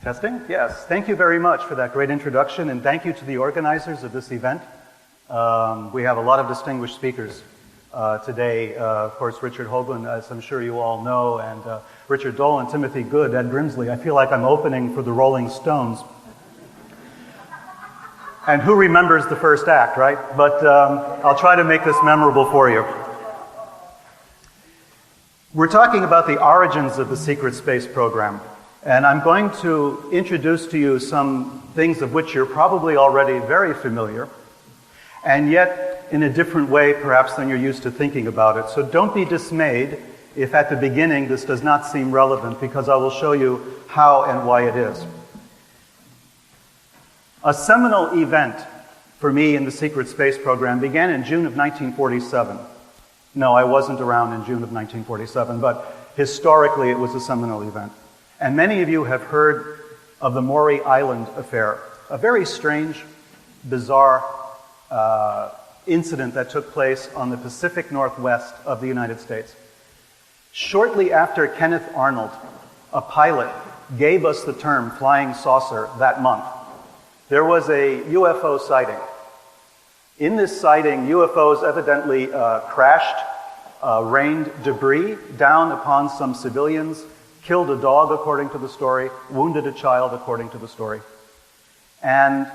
Testing? Yes. Thank you very much for that great introduction, and thank you to the organizers of this event. We have a lot of distinguished speakers today. Of course, Richard Hoagland, as I'm sure you all know, and Richard Dolan, Timothy Good, Ed Grimsley. I feel like I'm opening for the Rolling Stones. And who remembers the first act, right? But I'll try to make this memorable for you. We're talking about the origins of the secret space program. And I'm going to introduce to you some things of which you're probably already very familiar, and yet in a different way perhaps than you're used to thinking about it. So don't be dismayed if at the beginning this does not seem relevant, because I will show you how and why it is. A seminal event for me in the secret space program began in June of 1947. No, I wasn't around in June of 1947, but historically it was a seminal event. And many of you have heard of the Maury Island affair, a very strange, bizarre incident that took place on the Pacific Northwest of the United States. Shortly after Kenneth Arnold, a pilot, gave us the term flying saucer that month, there was a UFO sighting. In this sighting, UFOs evidently crashed, rained debris down upon some civilians, killed a dog, according to the story, wounded a child, according to the story. And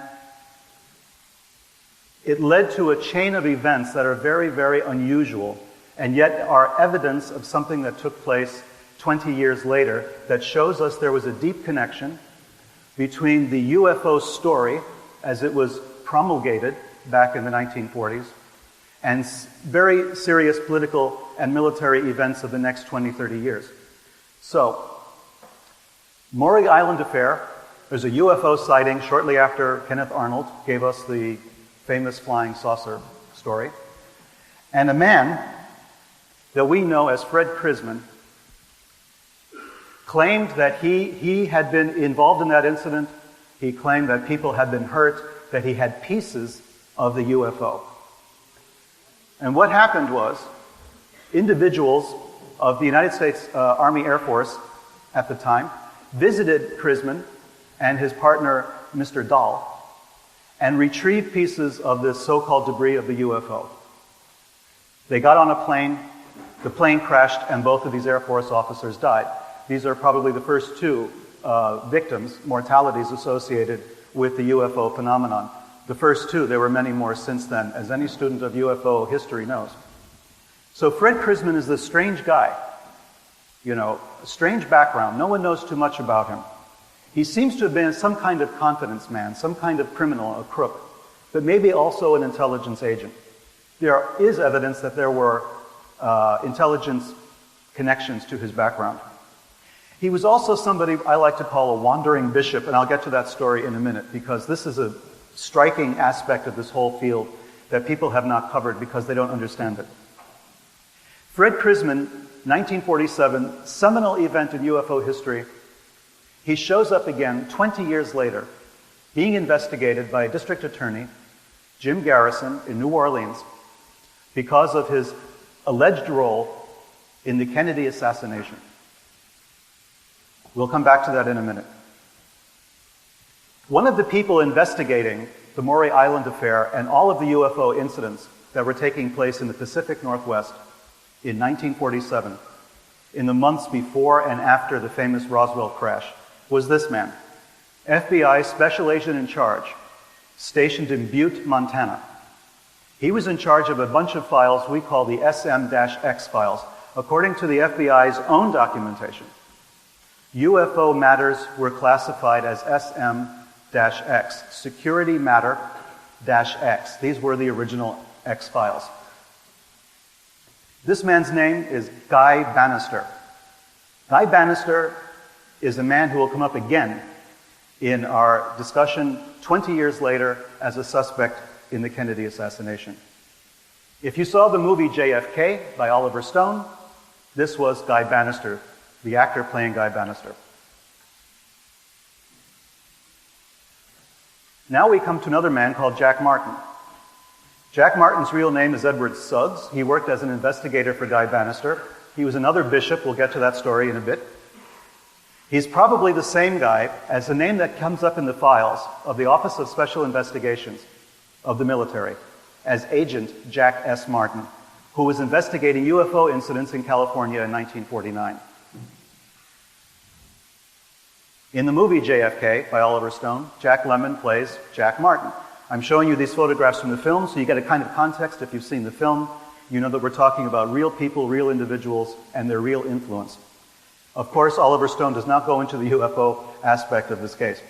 it led to a chain of events that are very, very unusual, and yet are evidence of something that took place 20 years later that shows us there was a deep connection between the UFO story, as it was promulgated back in the 1940s, and very serious political and military events of the next 20, 30 years. So, Maury Island affair, there's a UFO sighting shortly after Kenneth Arnold gave us the famous flying saucer story. And a man that we know as Fred Krisman claimed that he had been involved in that incident. He claimed that people had been hurt, that he had pieces of the UFO. And what happened was, individuals of the United States Army Air Force at the time visited Krisman and his partner, Mr. Dahl, and retrieved pieces of this so-called debris of the UFO. They got on a plane, the plane crashed, and both of these Air Force officers died. These are probably the first two victims, mortalities associated with the UFO phenomenon. The first two, there were many more since then, as any student of UFO history knows. So Fred Krisman is this strange guy, a strange background. No one knows too much about him. He seems to have been some kind of confidence man, some kind of criminal, a crook, but maybe also an intelligence agent. There is evidence that there were intelligence connections to his background. He was also somebody I like to call a wandering bishop, and I'll get to that story in a minute, because this is a striking aspect of this whole field that people have not covered because they don't understand it. Fred Krisman, 1947, seminal event in UFO history. He shows up again 20 years later, being investigated by a district attorney, Jim Garrison, in New Orleans, because of his alleged role in the Kennedy assassination. We'll come back to that in a minute. One of the people investigating the Maury Island affair and all of the UFO incidents that were taking place in the Pacific Northwest in 1947, in the months before and after the famous Roswell crash, was this man, FBI Special Agent in Charge, stationed in Butte, Montana. He was in charge of a bunch of files we call the SM-X files. According to the FBI's own documentation, UFO matters were classified as SM-X, Security Matter-X. These were the original X files. This man's name is Guy Bannister. Guy Bannister is a man who will come up again in our discussion 20 years later as a suspect in the Kennedy assassination. If you saw the movie JFK by Oliver Stone, this was Guy Bannister, the actor playing Guy Bannister. Now we come to another man called Jack Martin. Jack Martin's real name is Edward Suggs. He worked as an investigator for Guy Bannister. He was another bishop. We'll get to that story in a bit. He's probably the same guy as the name that comes up in the files of the Office of Special Investigations of the military as Agent Jack S. Martin, who was investigating UFO incidents in California in 1949. In the movie JFK by Oliver Stone, Jack Lemmon plays Jack Martin. I'm showing you these photographs from the film so you get a kind of context. If you've seen the film, you know that we're talking about real people, real individuals, and their real influence. Of course, Oliver Stone does not go into the UFO aspect of this case.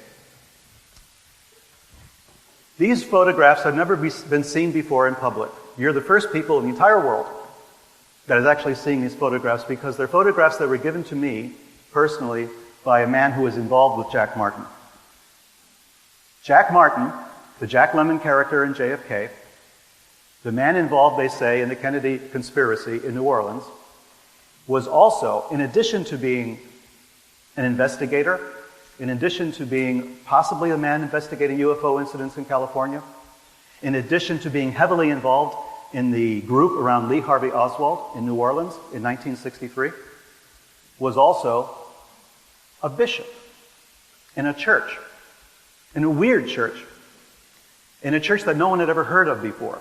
These photographs have never been seen before in public. You're the first people in the entire world that is actually seeing these photographs because they're photographs that were given to me personally by a man who was involved with Jack Martin. Jack Martin, the Jack Lemmon character in JFK, the man involved, they say, in the Kennedy conspiracy in New Orleans, was also, in addition to being an investigator, in addition to being possibly a man investigating UFO incidents in California, in addition to being heavily involved in the group around Lee Harvey Oswald in New Orleans in 1963, was also a bishop in a church, in a weird church, in a church that no one had ever heard of before,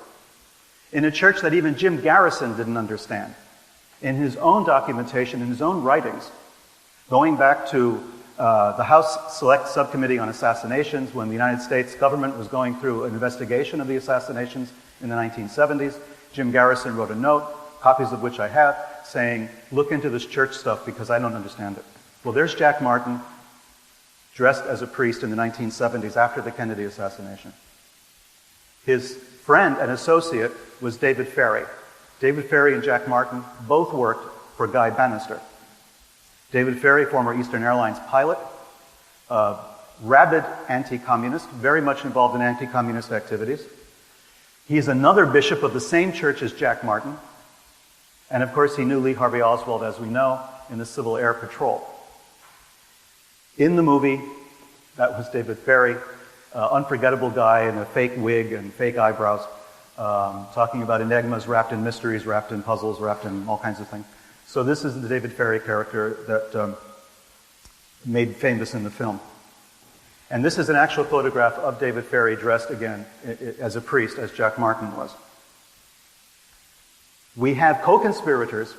in a church that even Jim Garrison didn't understand. In his own documentation, in his own writings, going back to the House Select Subcommittee on Assassinations when the United States government was going through an investigation of the assassinations in the 1970s, Jim Garrison wrote a note, copies of which I have, saying, look into this church stuff because I don't understand it. Well, there's Jack Martin dressed as a priest in the 1970s after the Kennedy assassination. His friend and associate was David Ferrie. David Ferrie and Jack Martin both worked for Guy Bannister. David Ferrie, former Eastern Airlines pilot, rabid anti-communist, very much involved in anti-communist activities. He's another bishop of the same church as Jack Martin. And of course, he knew Lee Harvey Oswald, as we know, in the Civil Air Patrol. In the movie, that was David Ferrie, unforgettable guy in a fake wig and fake eyebrows, talking about enigmas wrapped in mysteries, wrapped in puzzles, wrapped in all kinds of things. So this is the David Ferrie character that made famous in the film. And this is an actual photograph of David Ferrie dressed again as a priest, as Jack Martin was. We have co-conspirators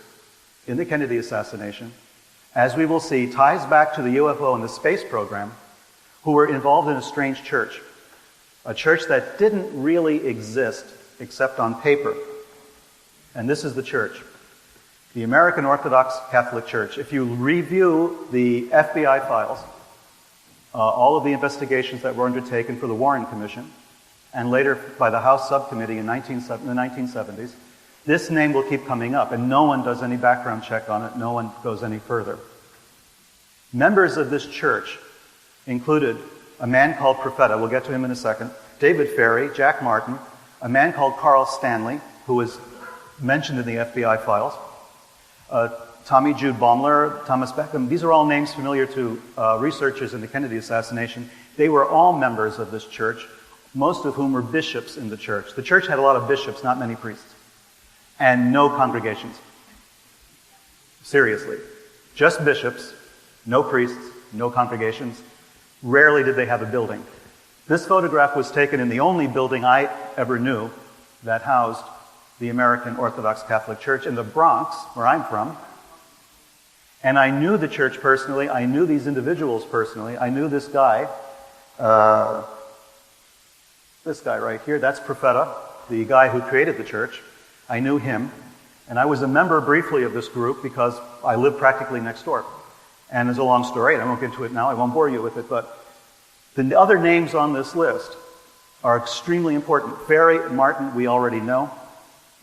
in the Kennedy assassination, as we will see, ties back to the UFO and the space program, who were involved in a strange church, a church that didn't really exist except on paper. And this is the church, the American Orthodox Catholic Church. If you review the FBI files, all of the investigations that were undertaken for the Warren Commission, and later by the House Subcommittee in the 1970s, this name will keep coming up, and no one does any background check on it, no one goes any further. Members of this church included a man called Profeta, we'll get to him in a second, David Ferrie, Jack Martin, a man called Carl Stanley, who was mentioned in the FBI files, Tommy Jude Baumler, Thomas Beckham. These are all names familiar to researchers in the Kennedy assassination. They were all members of this church, most of whom were bishops in the church. The church had a lot of bishops, not many priests, and no congregations. Seriously. Just bishops, no priests, no congregations. Rarely did they have a building. This photograph was taken in the only building I ever knew that housed the American Orthodox Catholic Church in the Bronx, where I'm from. And I knew the church personally. I knew these individuals personally. I knew this guy right here. That's Profeta, the guy who created the church. I knew him. And I was a member briefly of this group because I lived practically next door. And it's a long story, and I won't get into it now. I won't bore you with it. But the other names on this list are extremely important. Ferrie, Martin, we already know,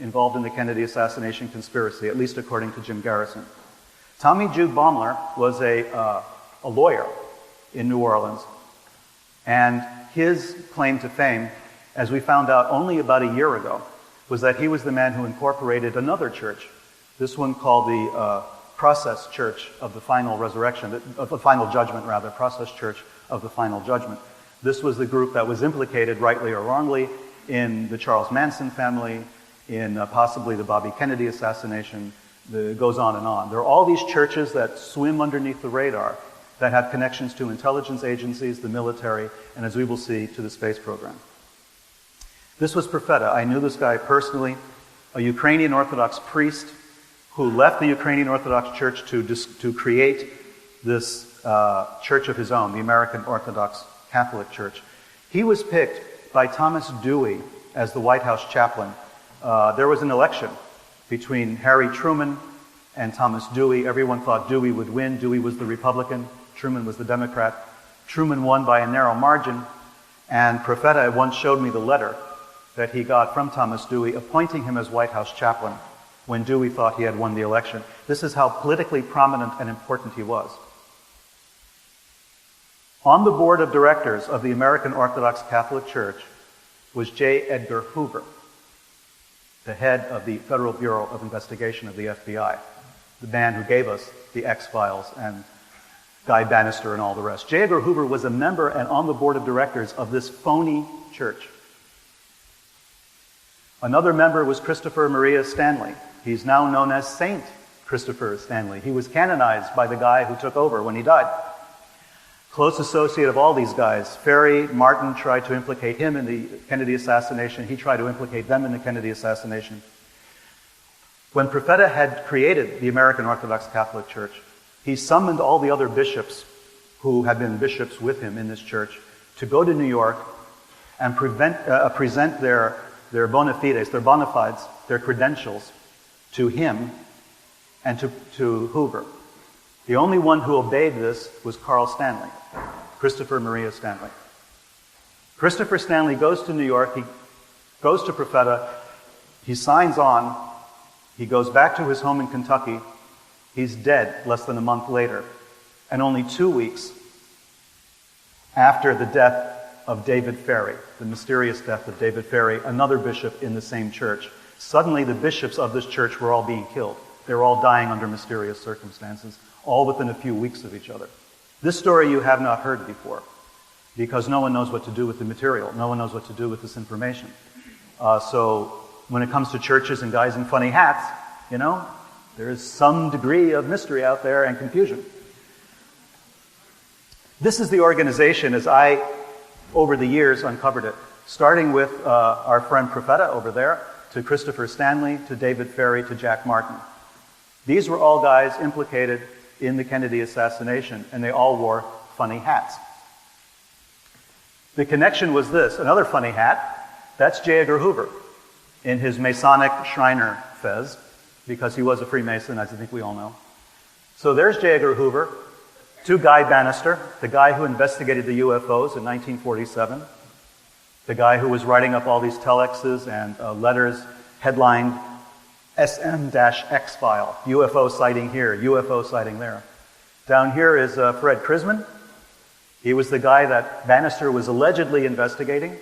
involved in the Kennedy assassination conspiracy, at least according to Jim Garrison. Tommy Jude Baumler was a lawyer in New Orleans, and his claim to fame, as we found out only about a year ago, was that he was the man who incorporated another church, this one called the Process Church of the Final Resurrection, of the Final Judgment, rather, Process Church of the Final Judgment. This was the group that was implicated, rightly or wrongly, in the Charles Manson family, in possibly the Bobby Kennedy assassination. It goes on and on. There are all these churches that swim underneath the radar that had connections to intelligence agencies, the military, and as we will see, to the space program. This was Profeta. I knew this guy personally, a Ukrainian Orthodox priest who left the Ukrainian Orthodox Church to create this church of his own, the American Orthodox Catholic Church. He was picked by Thomas Dewey as the White House chaplain. There was an election between Harry Truman and Thomas Dewey. Everyone thought Dewey would win. Dewey was the Republican. Truman was the Democrat. Truman won by a narrow margin. And Profeta once showed me the letter that he got from Thomas Dewey appointing him as White House chaplain when Dewey thought he had won the election. This is how politically prominent and important he was. On the board of directors of the American Orthodox Catholic Church was J. Edgar Hoover, the head of the Federal Bureau of Investigation of the FBI, the man who gave us the X-Files and Guy Bannister and all the rest. J. Edgar Hoover was a member and on the board of directors of this phony church. Another member was Christopher Maria Stanley. He's now known as Saint Christopher Stanley. He was canonized by the guy who took over when he died. Close associate of all these guys. Ferry Martin tried to implicate him in the Kennedy assassination. He tried to implicate them in the Kennedy assassination. When Profeta had created the American Orthodox Catholic Church, he summoned all the other bishops who had been bishops with him in this church to go to New York and present their bona fides, their bona fides, their credentials to him and to Hoover. The only one who obeyed this was Carl Stanley, Christopher Maria Stanley. Christopher Stanley goes to New York, he goes to Profeta, he signs on, he goes back to his home in Kentucky, he's dead less than a month later, and only 2 weeks after the death of David Ferry, the mysterious death of David Ferry, another bishop in the same church. Suddenly the bishops of this church were all being killed. They were all dying under mysterious circumstances, all within a few weeks of each other. This story you have not heard before, because no one knows what to do with the material. No one knows what to do with this information. So when it comes to churches and guys in funny hats, there is some degree of mystery out there and confusion. This is the organization as I, over the years, uncovered it, starting with our friend Profeta over there, to Christopher Stanley, to David Ferry, to Jack Martin. These were all guys implicated in the Kennedy assassination, and they all wore funny hats. The connection was this, another funny hat, that's J. Edgar Hoover in his Masonic Shriner fez, because he was a Freemason, as I think we all know. So there's J. Edgar Hoover, to Guy Bannister, the guy who investigated the UFOs in 1947, the guy who was writing up all these telexes and letters headlined SM-X file, UFO sighting here, UFO sighting there. Down here is Fred Krisman. He was the guy that Bannister was allegedly investigating.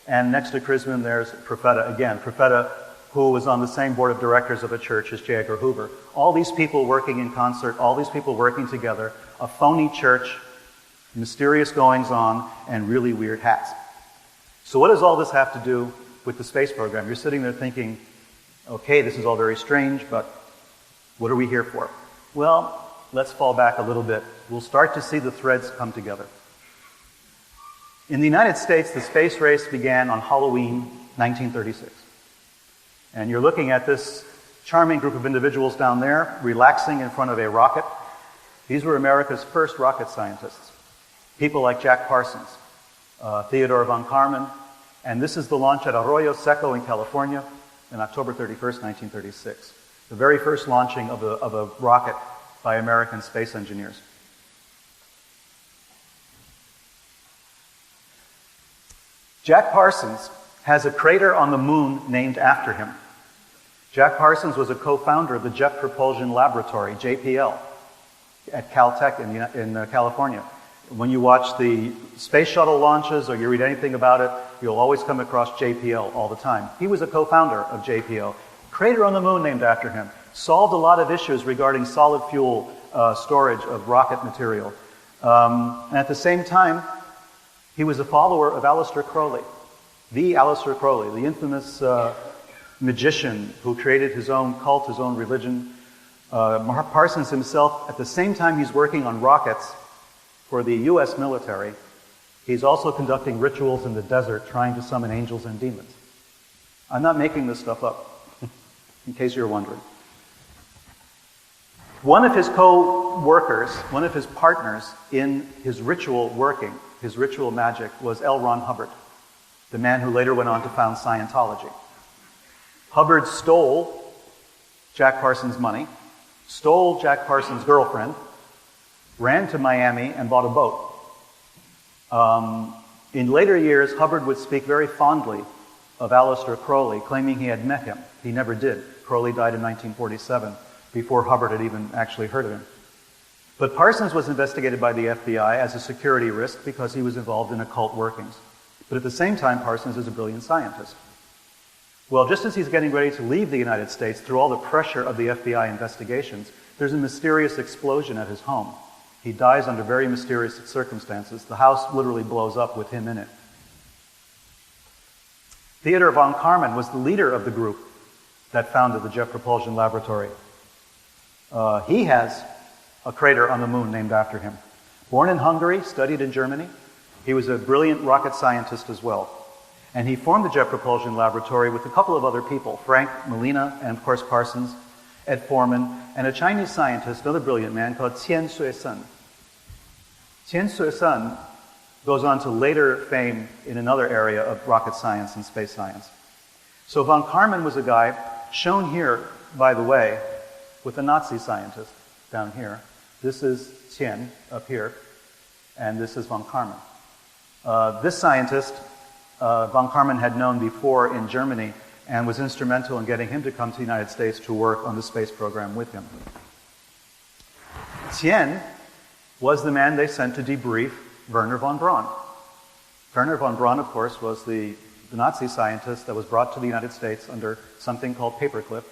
And next to Krisman, there's Profeta again. Profeta, who was on the same board of directors of a church as J. Edgar Hoover. All these people working in concert, all these people working together, a phony church, mysterious goings-on, and really weird hats. So what does all this have to do with the space program? You're sitting there thinking, okay, this is all very strange, but what are we here for? Well, let's fall back a little bit. We'll start to see the threads come together. In the United States, the space race began on Halloween 1936. And you're looking at this charming group of individuals down there, relaxing in front of a rocket. These were America's first rocket scientists. People like Jack Parsons, Theodore von Karman, and this is the launch at Arroyo Seco in California on October 31st, 1936. The very first launching of a rocket by American space engineers. Jack Parsons has a crater on the moon named after him. Jack Parsons was a co-founder of the Jet Propulsion Laboratory, JPL, at Caltech in California. When you watch the space shuttle launches or you read anything about it, you'll always come across JPL all the time. He was a co-founder of JPL. Crater on the moon named after him. Solved a lot of issues regarding solid fuel storage of rocket material. And at the same time, he was a follower of Aleister Crowley. The Aleister Crowley, the infamous magician who created his own cult, his own religion. Parsons himself, at the same time he's working on rockets, for the U.S. military, he's also conducting rituals in the desert trying to summon angels and demons. I'm not making this stuff up, in case you're wondering. One of his co-workers, one of his partners in his ritual working, his ritual magic, was L. Ron Hubbard, the man who later went on to found Scientology. Hubbard stole Jack Parsons' money, stole Jack Parsons' girlfriend, ran to Miami and bought a boat. In later years, Hubbard would speak very fondly of Aleister Crowley, claiming he had met him. He never did. Crowley died in 1947, before Hubbard had even actually heard of him. But Parsons was investigated by the FBI as a security risk because he was involved in occult workings. But at the same time, Parsons is a brilliant scientist. Well, just as he's getting ready to leave the United States through all the pressure of the FBI investigations, there's a mysterious explosion at his home. He dies under very mysterious circumstances. The house literally blows up with him in it. Theodor von Karman was the leader of the group that founded the Jet Propulsion Laboratory. He has a crater on the moon named after him. Born in Hungary, studied in Germany. He was a brilliant rocket scientist as well. And he formed the Jet Propulsion Laboratory with a couple of other people, Frank Molina and, of course, Parsons, Ed Foreman, and a Chinese scientist, another brilliant man called Qian Suisun. Qian Suisun goes on to later fame in another area of rocket science and space science. So von Karman was a guy shown here, by the way, with a Nazi scientist down here. This is Qian up here, and this is von Karman. This scientist, von Karman had known before in Germany and was instrumental in getting him to come to the United States to work on the space program with him. Qian was the man they sent to debrief Wernher von Braun. Wernher von Braun, of course, was the Nazi scientist that was brought to the United States under something called Paperclip.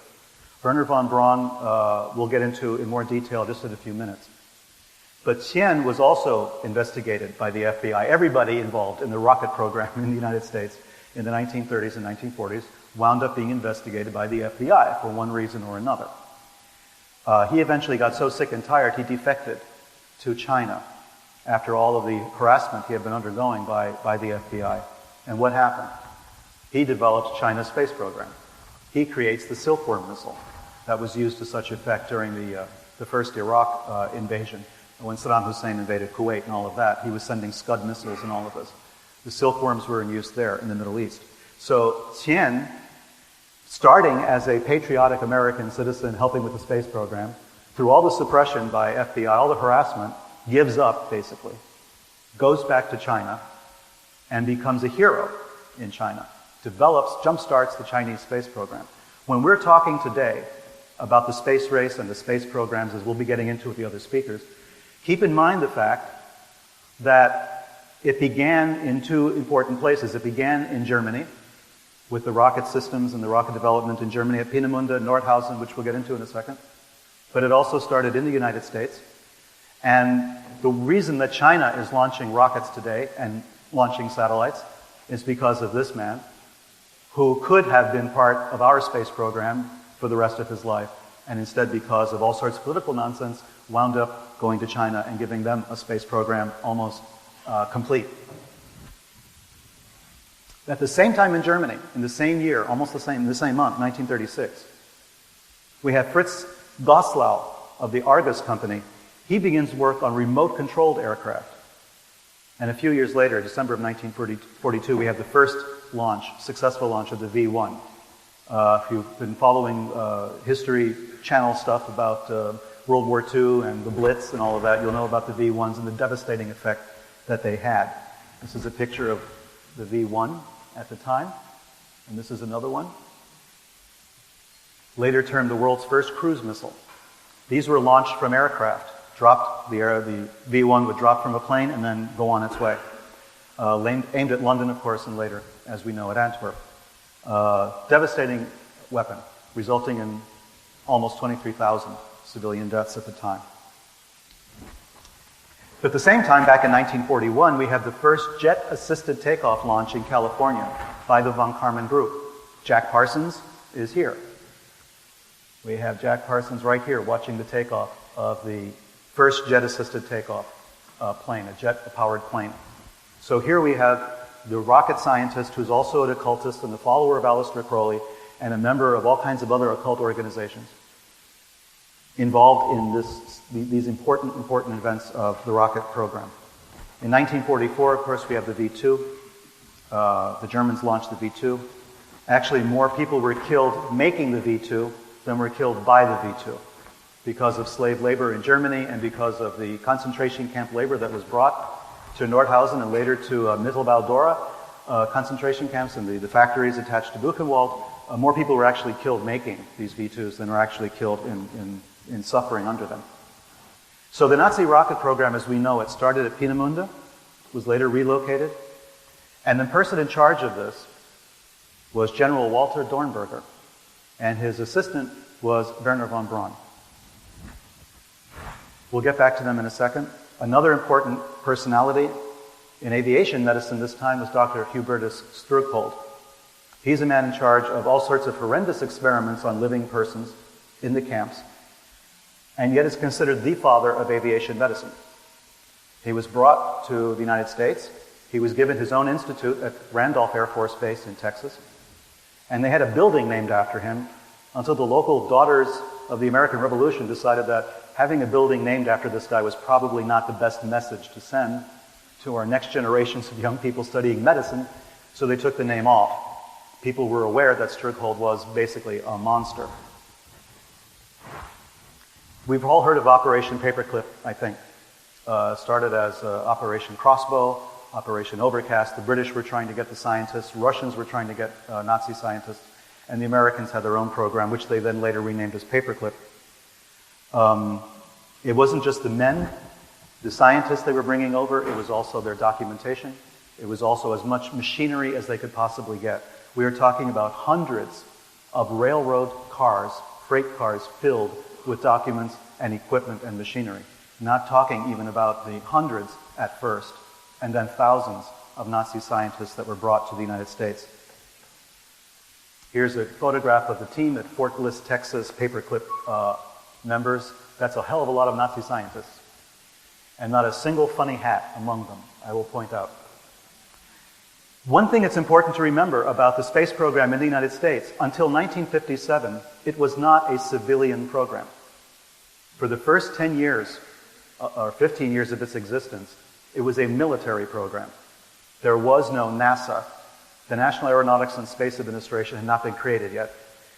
Wernher von Braun we'll get into in more detail just in a few minutes. But Qian was also investigated by the FBI. Everybody involved in the rocket program in the United States in the 1930s and 1940s wound up being investigated by the FBI for one reason or another. He eventually got so sick and tired he defected to China after all of the harassment he had been undergoing by the FBI. And what happened? He develops China's space program. He creates the Silkworm missile that was used to such effect during the first Iraq invasion. When Saddam Hussein invaded Kuwait and all of that, he was sending Scud missiles and all of this. The Silkworms were in use there in the Middle East. So Qian, starting as a patriotic American citizen helping with the space program, through all the suppression by FBI, all the harassment, gives up, basically, goes back to China, and becomes a hero in China. Develops, jumpstarts the Chinese space program. When we're talking today about the space race and the space programs, as we'll be getting into with the other speakers, keep in mind the fact that it began in two important places. It began in Germany, with the rocket systems and the rocket development in Germany at Peenemunde and Nordhausen, which we'll get into in a second. But it also started in the United States. And the reason that China is launching rockets today and launching satellites is because of this man, who could have been part of our space program for the rest of his life, and instead, because of all sorts of political nonsense, wound up going to China and giving them a space program almost complete. At the same time in Germany, in the same year, almost the same month, 1936, we have Fritz Goslau of the Argus Company. He begins work on remote-controlled aircraft. And a few years later, December of 1942, we have the first launch, successful launch of the V-1. If you've been following History Channel stuff about World War II and the Blitz and all of that, you'll know about the V-1s and the devastating effect that they had. This is a picture of the V-1 at the time, and this is another one. Later termed the world's first cruise missile. These were launched from aircraft. The V-1 would drop from a plane and then go on its way. Aimed at London, of course, and later, as we know, at Antwerp. Devastating weapon, resulting in almost 23,000 civilian deaths at the time. But at the same time, back in 1941, we have the first jet-assisted takeoff launch in California by the von Karman group. Jack Parsons is here. We have Jack Parsons right here watching the takeoff of the first jet-assisted takeoff plane, a jet-powered plane. So here we have the rocket scientist who's also an occultist and the follower of Aleister Crowley and a member of all kinds of other occult organizations involved in these important events of the rocket program. In 1944, of course, we have the V-2. The Germans launched the V-2. Actually, more people were killed making the V-2 than were killed by the V-2 because of slave labor in Germany and because of the concentration camp labor that was brought to Nordhausen and later to Mittelbau-Dora concentration camps and the factories attached to Buchenwald. More people were actually killed making these V-2s than were actually killed in suffering under them. So the Nazi rocket program, as we know it, started at Peenemunde, was later relocated, and the person in charge of this was General Walter Dornberger, and his assistant was Wernher von Braun. We'll get back to them in a second. Another important personality in aviation medicine this time was Dr. Hubertus Struckhold. He's a man in charge of all sorts of horrendous experiments on living persons in the camps, and yet is considered the father of aviation medicine. He was brought to the United States. He was given his own institute at Randolph Air Force Base in Texas, and they had a building named after him until the local Daughters of the American Revolution decided that having a building named after this guy was probably not the best message to send to our next generations of young people studying medicine, so they took the name off. People were aware that Struckhold was basically a monster. We've all heard of Operation Paperclip, I think. Started as Operation Crossbow, Operation Overcast. The British were trying to get the scientists, Russians were trying to get Nazi scientists, and the Americans had their own program, which they then later renamed as Paperclip. It wasn't just the men, the scientists they were bringing over, it was also their documentation. It was also as much machinery as they could possibly get. We are talking about hundreds of railroad cars, freight cars filled with documents and equipment and machinery. Not talking even about the hundreds at first, and then thousands of Nazi scientists that were brought to the United States. Here's a photograph of the team at Fort Bliss, Texas, Paperclip members. That's a hell of a lot of Nazi scientists. And not a single funny hat among them, I will point out. One thing that's important to remember about the space program in the United States, until 1957, it was not a civilian program. For the first 10 years, or 15 years of its existence, it was a military program. There was no NASA. The National Aeronautics and Space Administration had not been created yet.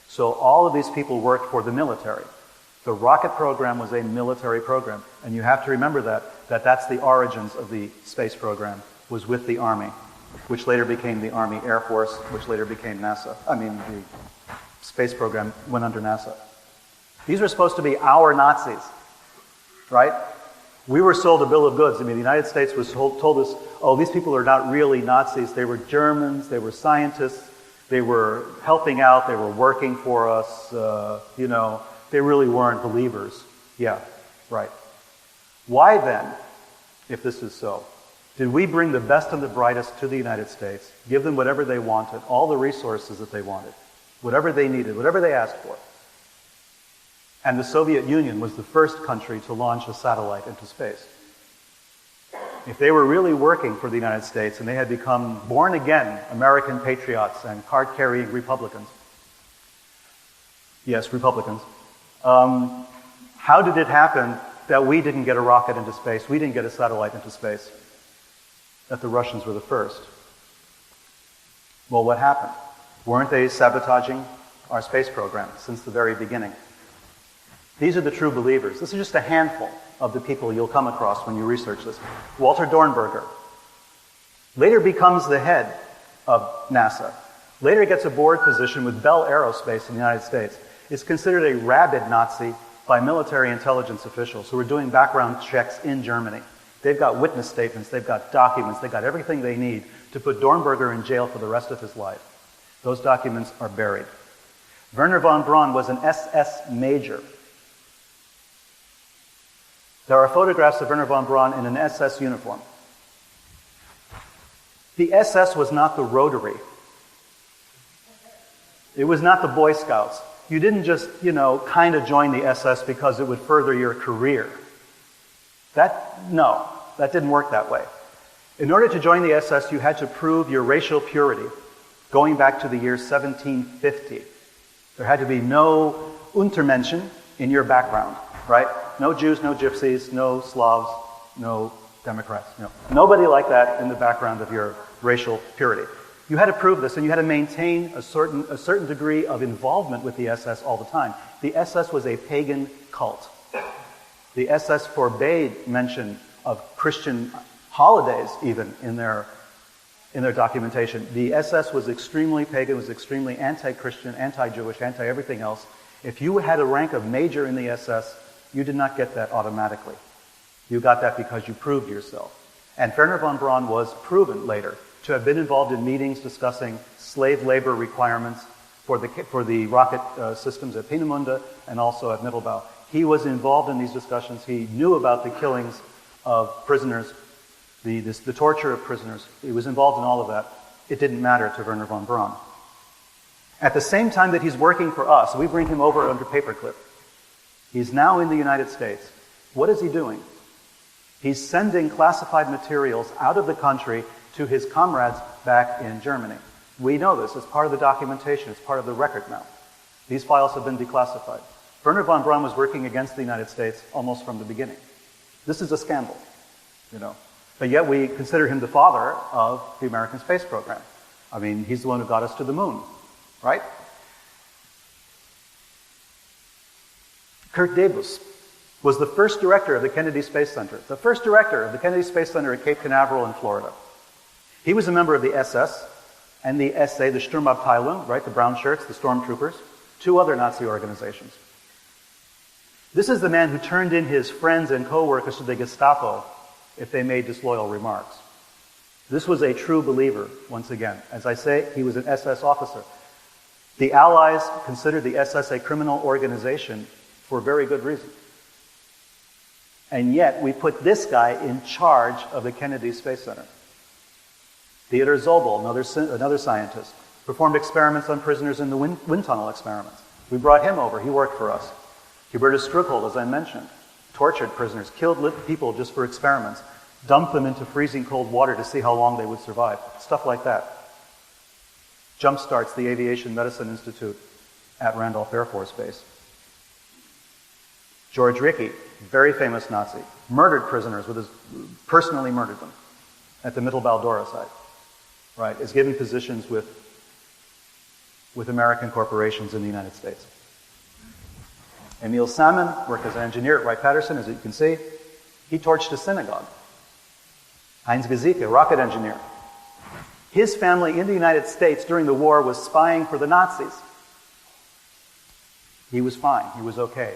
So all of these people worked for the military. The rocket program was a military program. And you have to remember that's the origins of the space program, was with the Army, which later became the Army Air Force, which later became NASA. The space program went under NASA. These were supposed to be our Nazis, right? We were sold a bill of goods. The United States was told us, oh, these people are not really Nazis. They were Germans, they were scientists, they were helping out, they were working for us, they really weren't believers. Yeah, right. Why then, if this is so, did we bring the best and the brightest to the United States, give them whatever they wanted, all the resources that they wanted, whatever they needed, whatever they asked for? And the Soviet Union was the first country to launch a satellite into space. If they were really working for the United States and they had become born-again American patriots and card-carrying Republicans, yes, Republicans, how did it happen that we didn't get a rocket into space, we didn't get a satellite into space, that the Russians were the first? Well, what happened? Weren't they sabotaging our space program since the very beginning? These are the true believers. This is just a handful of the people you'll come across when you research this. Walter Dornberger later becomes the head of NASA. Later gets a board position with Bell Aerospace in the United States. Is considered a rabid Nazi by military intelligence officials who are doing background checks in Germany. They've got witness statements, they've got documents, they've got everything they need to put Dornberger in jail for the rest of his life. Those documents are buried. Wernher von Braun was an SS major. There are photographs of Wernher von Braun in an SS uniform. The SS was not the Rotary. It was not the Boy Scouts. You didn't just, kind of join the SS because it would further your career. That that didn't work that way. In order to join the SS, you had to prove your racial purity, going back to the year 1750. There had to be no Untermenschen in your background, right? No Jews, no Gypsies, no Slavs, no Democrats. Nobody like that in the background of your racial purity. You had to prove this, and you had to maintain a certain degree of involvement with the SS all the time. The SS was a pagan cult. The SS forbade mention of Christian holidays even in their documentation. The SS was extremely pagan, was extremely anti-Christian, anti-Jewish, anti-everything else. If you had a rank of major in the SS, you did not get that automatically. You got that because you proved yourself. And Werner von Braun was proven later to have been involved in meetings discussing slave labor requirements for the rocket systems at Peenemunde and also at Mittelbau. He was involved in these discussions. He knew about the killings of prisoners, the torture of prisoners. He was involved in all of that. It didn't matter to Werner von Braun. At the same time that he's working for us, we bring him over under Paperclip. He's now in the United States. What is he doing? He's sending classified materials out of the country to his comrades back in Germany. We know this. It's part of the documentation. It's part of the record now. These files have been declassified. Werner von Braun was working against the United States almost from the beginning. This is a scandal, But yet we consider him the father of the American space program. I mean, he's the one who got us to the moon, right? Kurt Debus was the first director of the Kennedy Space Center, the first director of the Kennedy Space Center at Cape Canaveral in Florida. He was a member of the SS and the SA, the Sturmabteilung, right, the brown shirts, the stormtroopers, two other Nazi organizations. This is the man who turned in his friends and co-workers to the Gestapo if they made disloyal remarks. This was a true believer, once again. As I say, he was an SS officer. The Allies considered the SS a criminal organization for very good reason. And yet, we put this guy in charge of the Kennedy Space Center. Theodor Zobel, another scientist, performed experiments on prisoners in the wind tunnel experiments. We brought him over. He worked for us. Hubertus Struckel, as I mentioned, tortured prisoners, killed people just for experiments, dumped them into freezing cold water to see how long they would survive. Stuff like that. Jumpstarts the Aviation Medicine Institute at Randolph Air Force Base. George Rickey, very famous Nazi, murdered prisoners personally murdered them at the Mittelbau-Dora site. Right, is given positions with American corporations in the United States. Emil Salmon worked as an engineer at Wright-Patterson, as you can see. He torched a synagogue. Heinz Gesicke, rocket engineer. His family in the United States during the war was spying for the Nazis. He was fine. He was okay.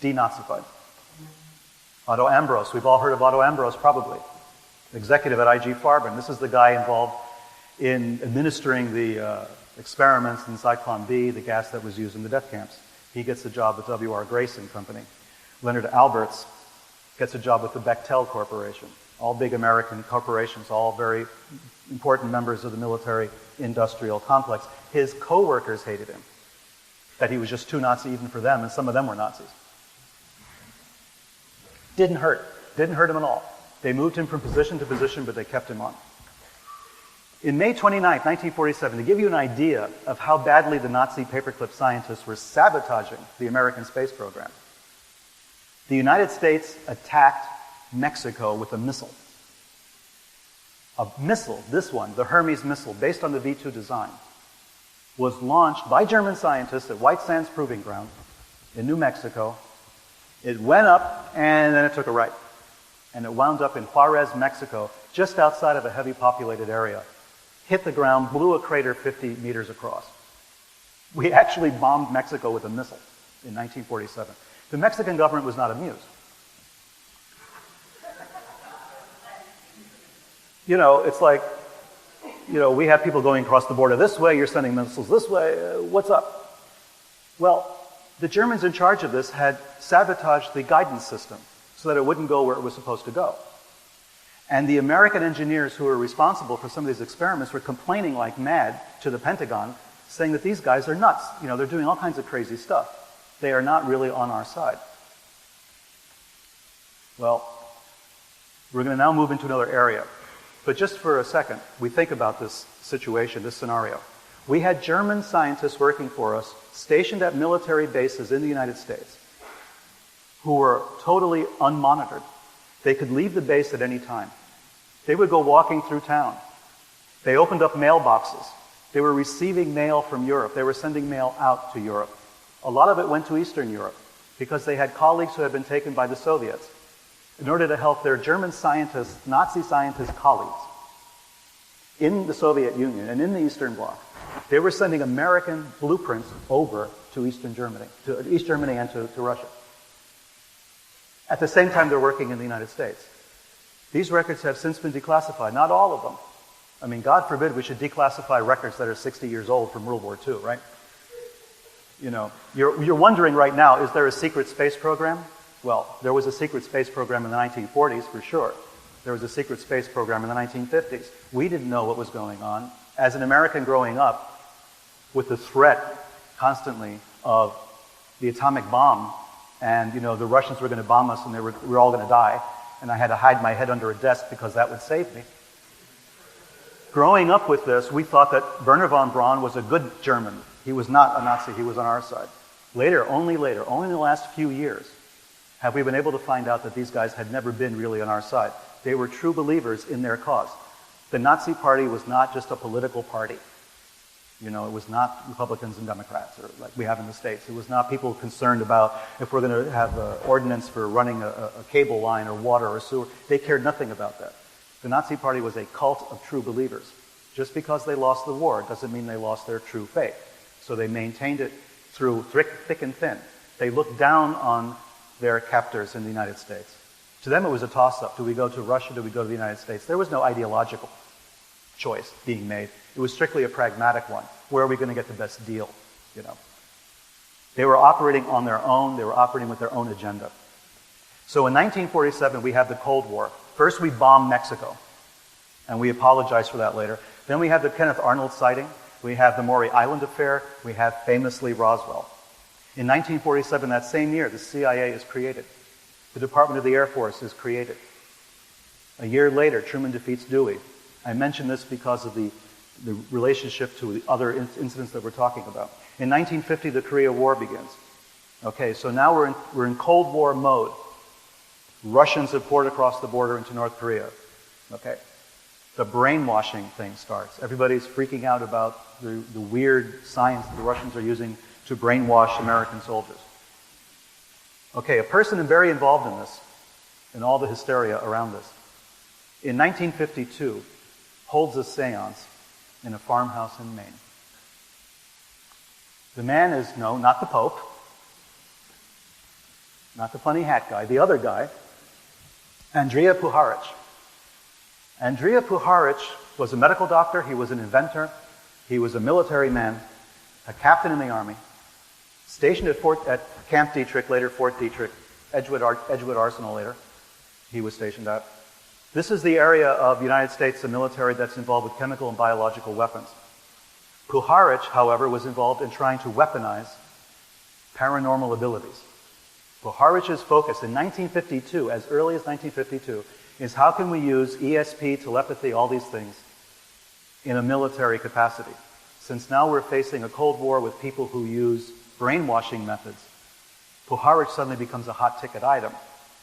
Denazified. Otto Ambros. We've all heard of Otto Ambros, probably. Executive at IG Farben. This is the guy involved in administering the experiments in Zyklon B, the gas that was used in the death camps. He gets a job with W.R. Grayson Company. Leonard Alberts gets a job with the Bechtel Corporation. All big American corporations, all very important members of the military-industrial complex. His co-workers hated him, that he was just too Nazi even for them, and some of them were Nazis. Didn't hurt him at all. They moved him from position to position, but they kept him on. In May 29, 1947, to give you an idea of how badly the Nazi paperclip scientists were sabotaging the American space program, the United States attacked Mexico with a missile. A missile, this one, the Hermes missile, based on the V-2 design, was launched by German scientists at White Sands Proving Ground in New Mexico. It went up, and then it took a right. And it wound up in Juarez, Mexico, just outside of a heavily populated area. Hit the ground, blew a crater 50 meters across. We actually bombed Mexico with a missile in 1947. The Mexican government was not amused. It's like, we have people going across the border this way, you're sending missiles this way, what's up? Well, the Germans in charge of this had sabotaged the guidance system so that it wouldn't go where it was supposed to go. And the American engineers who were responsible for some of these experiments were complaining like mad to the Pentagon, saying that these guys are nuts. They're doing all kinds of crazy stuff. They are not really on our side. Well, We're going to now move into another area. But just for a second, we think about this situation, this scenario. We had German scientists working for us, stationed at military bases in the United States, who were totally unmonitored. They could leave the base at any time. They would go walking through town. They opened up mailboxes. They were receiving mail from Europe. They were sending mail out to Europe. A lot of it went to Eastern Europe because they had colleagues who had been taken by the Soviets in order to help their German scientists, Nazi scientist colleagues in the Soviet Union and in the Eastern Bloc. They were sending American blueprints over to East Germany and to Russia. At the same time, they're working in the United States. These records have since been declassified. Not all of them. I mean, God forbid we should declassify records that are 60 years old from World War II, right? You know, you're wondering right now, is there a secret space program? Well, there was a secret space program in the 1940s, for sure. There was a secret space program in the 1950s. We didn't know what was going on. As an American growing up with the threat constantly of the atomic bomb, and, you know, the Russians were going to bomb us and we were all going to die, and I had to hide my head under a desk because that would save me. Growing up with this, we thought that Werner von Braun was a good German. He was not a Nazi. He was on our side. Later, only in the last few years, have we been able to find out that these guys had never been really on our side. They were true believers in their cause. The Nazi Party was not just a political party. You know, it was not Republicans and Democrats, or like we have in the States. It was not people concerned about if we're going to have an ordinance for running a cable line or water or sewer. They cared nothing about that. The Nazi Party was a cult of true believers. Just because they lost the war doesn't mean they lost their true faith. So they maintained it through thick and thin. They looked down on their captors in the United States. To them it was a toss-up. Do we go to Russia? Do we go to the United States? There was no ideological choice being made. It was strictly a pragmatic one. Where are we going to get the best deal? You know. They were operating on their own. They were operating with their own agenda. So in 1947, we have the Cold War. First, we bomb Mexico, and we apologize for that later. Then we have the Kenneth Arnold sighting. We have the Maury Island affair. We have famously Roswell. In 1947, that same year, the CIA is created. The Department of the Air Force is created. A year later, Truman defeats Dewey. I mention this because of the relationship to the other incidents that we're talking about. In 1950, the Korea War begins. Okay, so now we're in Cold War mode. Russians have poured across the border into North Korea. Okay. The brainwashing thing starts. Everybody's freaking out about the weird science that the Russians are using to brainwash American soldiers. Okay, a person very involved in this, in all the hysteria around this, in 1952, holds a seance in a farmhouse in Maine. The man is, no, not the Pope, not the funny hat guy, the other guy, Andrija Puharich. Andrija Puharich was a medical doctor, he was an inventor, he was a military man, a captain in the army, stationed at Camp Detrick, later Fort Detrick, Edgewood Arsenal later, he was stationed at. This is the area of the United States, the military that's involved with chemical and biological weapons. Puharich, however, was involved in trying to weaponize paranormal abilities. Puharich's focus in 1952, as early as 1952, is how can we use ESP, telepathy, all these things, in a military capacity. Since now we're facing a Cold War with people who use brainwashing methods, Puharich suddenly becomes a hot ticket item.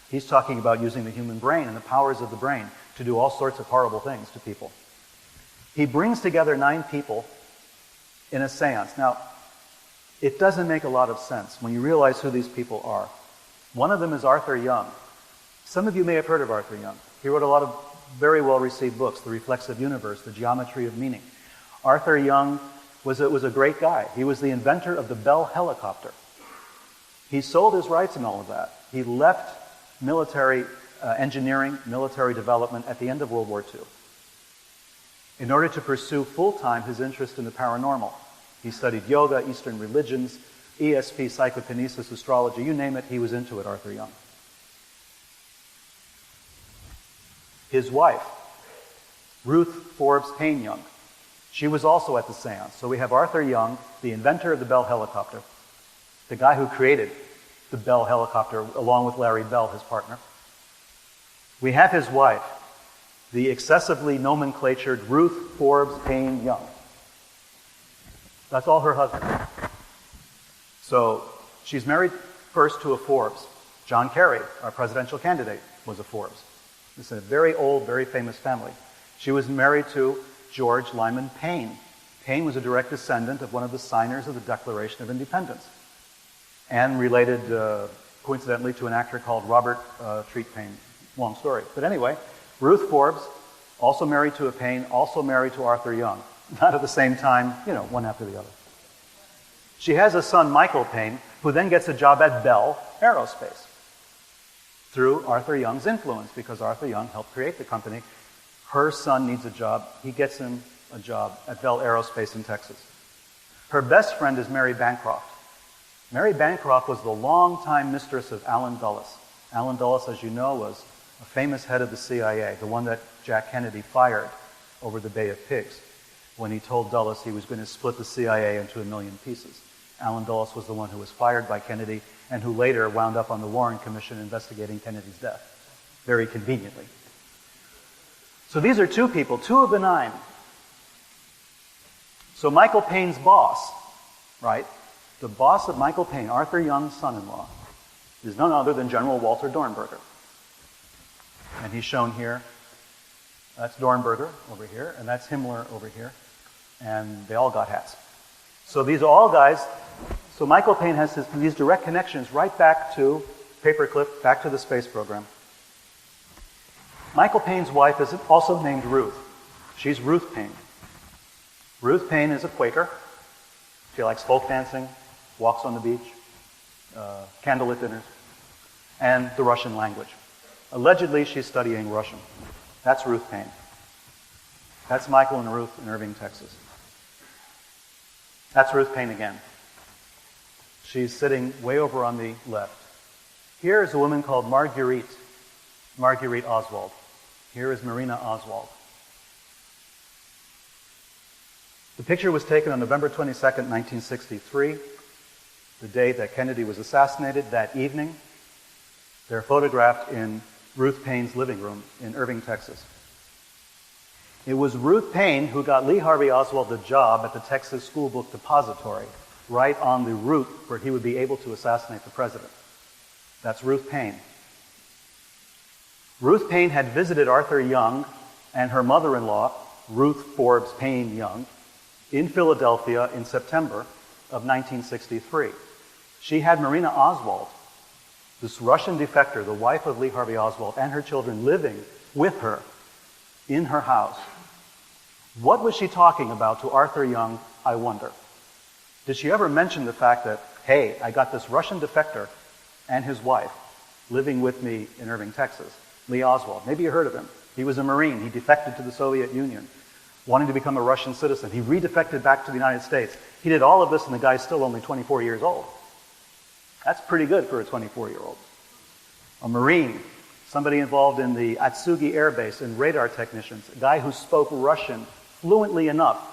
He's talking about using the human brain and the powers of the brain to do all sorts of horrible things to people. He brings together 9 people in a seance. Now, it doesn't make a lot of sense when you realize who these people are. One of them is Arthur Young. Some of you may have heard of Arthur Young. He wrote a lot of very well-received books, The Reflexive Universe, The Geometry of Meaning. Arthur Young was a great guy. He was the inventor of the Bell helicopter. He sold his rights and all of that. He left military engineering, military development at the end of World War II in order to pursue full-time his interest in the paranormal. He studied yoga, Eastern religions, ESP, psychokinesis, astrology, you name it, he was into it, Arthur Young. His wife, Ruth Forbes Hayne Young, she was also at the seance. So we have Arthur Young, the inventor of the Bell helicopter, the guy who created the Bell helicopter along with Larry Bell, his partner. We have his wife, the excessively nomenclatured Ruth Forbes Payne Young. That's all her husband. So she's married first to a Forbes. John Kerry, our presidential candidate, was a Forbes. This is a very old, very famous family. She was married to George Lyman Payne. Payne was a direct descendant of one of the signers of the Declaration of Independence, and related, coincidentally, to an actor called Robert Treat Payne. Long story. But anyway, Ruth Forbes, also married to a Payne, also married to Arthur Young. Not at the same time, one after the other. She has a son, Michael Payne, who then gets a job at Bell Aerospace through Arthur Young's influence, because Arthur Young helped create the company. Her son needs a job. He gets him a job at Bell Aerospace in Texas. Her best friend is Mary Bancroft. Mary Bancroft was the longtime mistress of Allen Dulles. Allen Dulles, as you know, was a famous head of the CIA, the one that Jack Kennedy fired over the Bay of Pigs when he told Dulles he was going to split the CIA into 1 million pieces. Allen Dulles was the one who was fired by Kennedy and who later wound up on the Warren Commission investigating Kennedy's death, very conveniently. So these are two people, two of the 9. So Michael Payne's boss, right, the boss of Michael Payne, Arthur Young's son-in-law, is none other than General Walter Dornberger. And he's shown here. That's Dornberger over here, and that's Himmler over here. And they all got hats. So these are all guys. So Michael Payne has these direct connections right back to Paperclip, back to the space program. Michael Payne's wife is also named Ruth. She's Ruth Payne. Ruth Payne is a Quaker. She likes folk dancing, walks on the beach, candlelit dinners, and the Russian language. Allegedly, she's studying Russian. That's Ruth Payne. That's Michael and Ruth in Irving, Texas. That's Ruth Payne again. She's sitting way over on the left. Here is a woman called Marguerite Oswald. Here is Marina Oswald. The picture was taken on November 22nd, 1963, the day that Kennedy was assassinated. That evening, they're photographed in Ruth Payne's living room in Irving, Texas. It was Ruth Payne who got Lee Harvey Oswald the job at the Texas School Book Depository, right on the route where he would be able to assassinate the president. That's Ruth Payne. Ruth Payne had visited Arthur Young and her mother-in-law, Ruth Forbes Payne Young, in Philadelphia in September of 1963. She had Marina Oswald, this Russian defector, the wife of Lee Harvey Oswald, and her children living with her in her house. What was she talking about to Arthur Young, I wonder? Did she ever mention the fact that, hey, I got this Russian defector and his wife living with me in Irving, Texas, Lee Oswald? Maybe you heard of him. He was a Marine. He defected to the Soviet Union, wanting to become a Russian citizen. He redefected back to the United States. He did all of this, and the guy's still only 24 years old. That's pretty good for a 24-year-old. A Marine, somebody involved in the Atsugi Air Base and radar technicians, a guy who spoke Russian fluently enough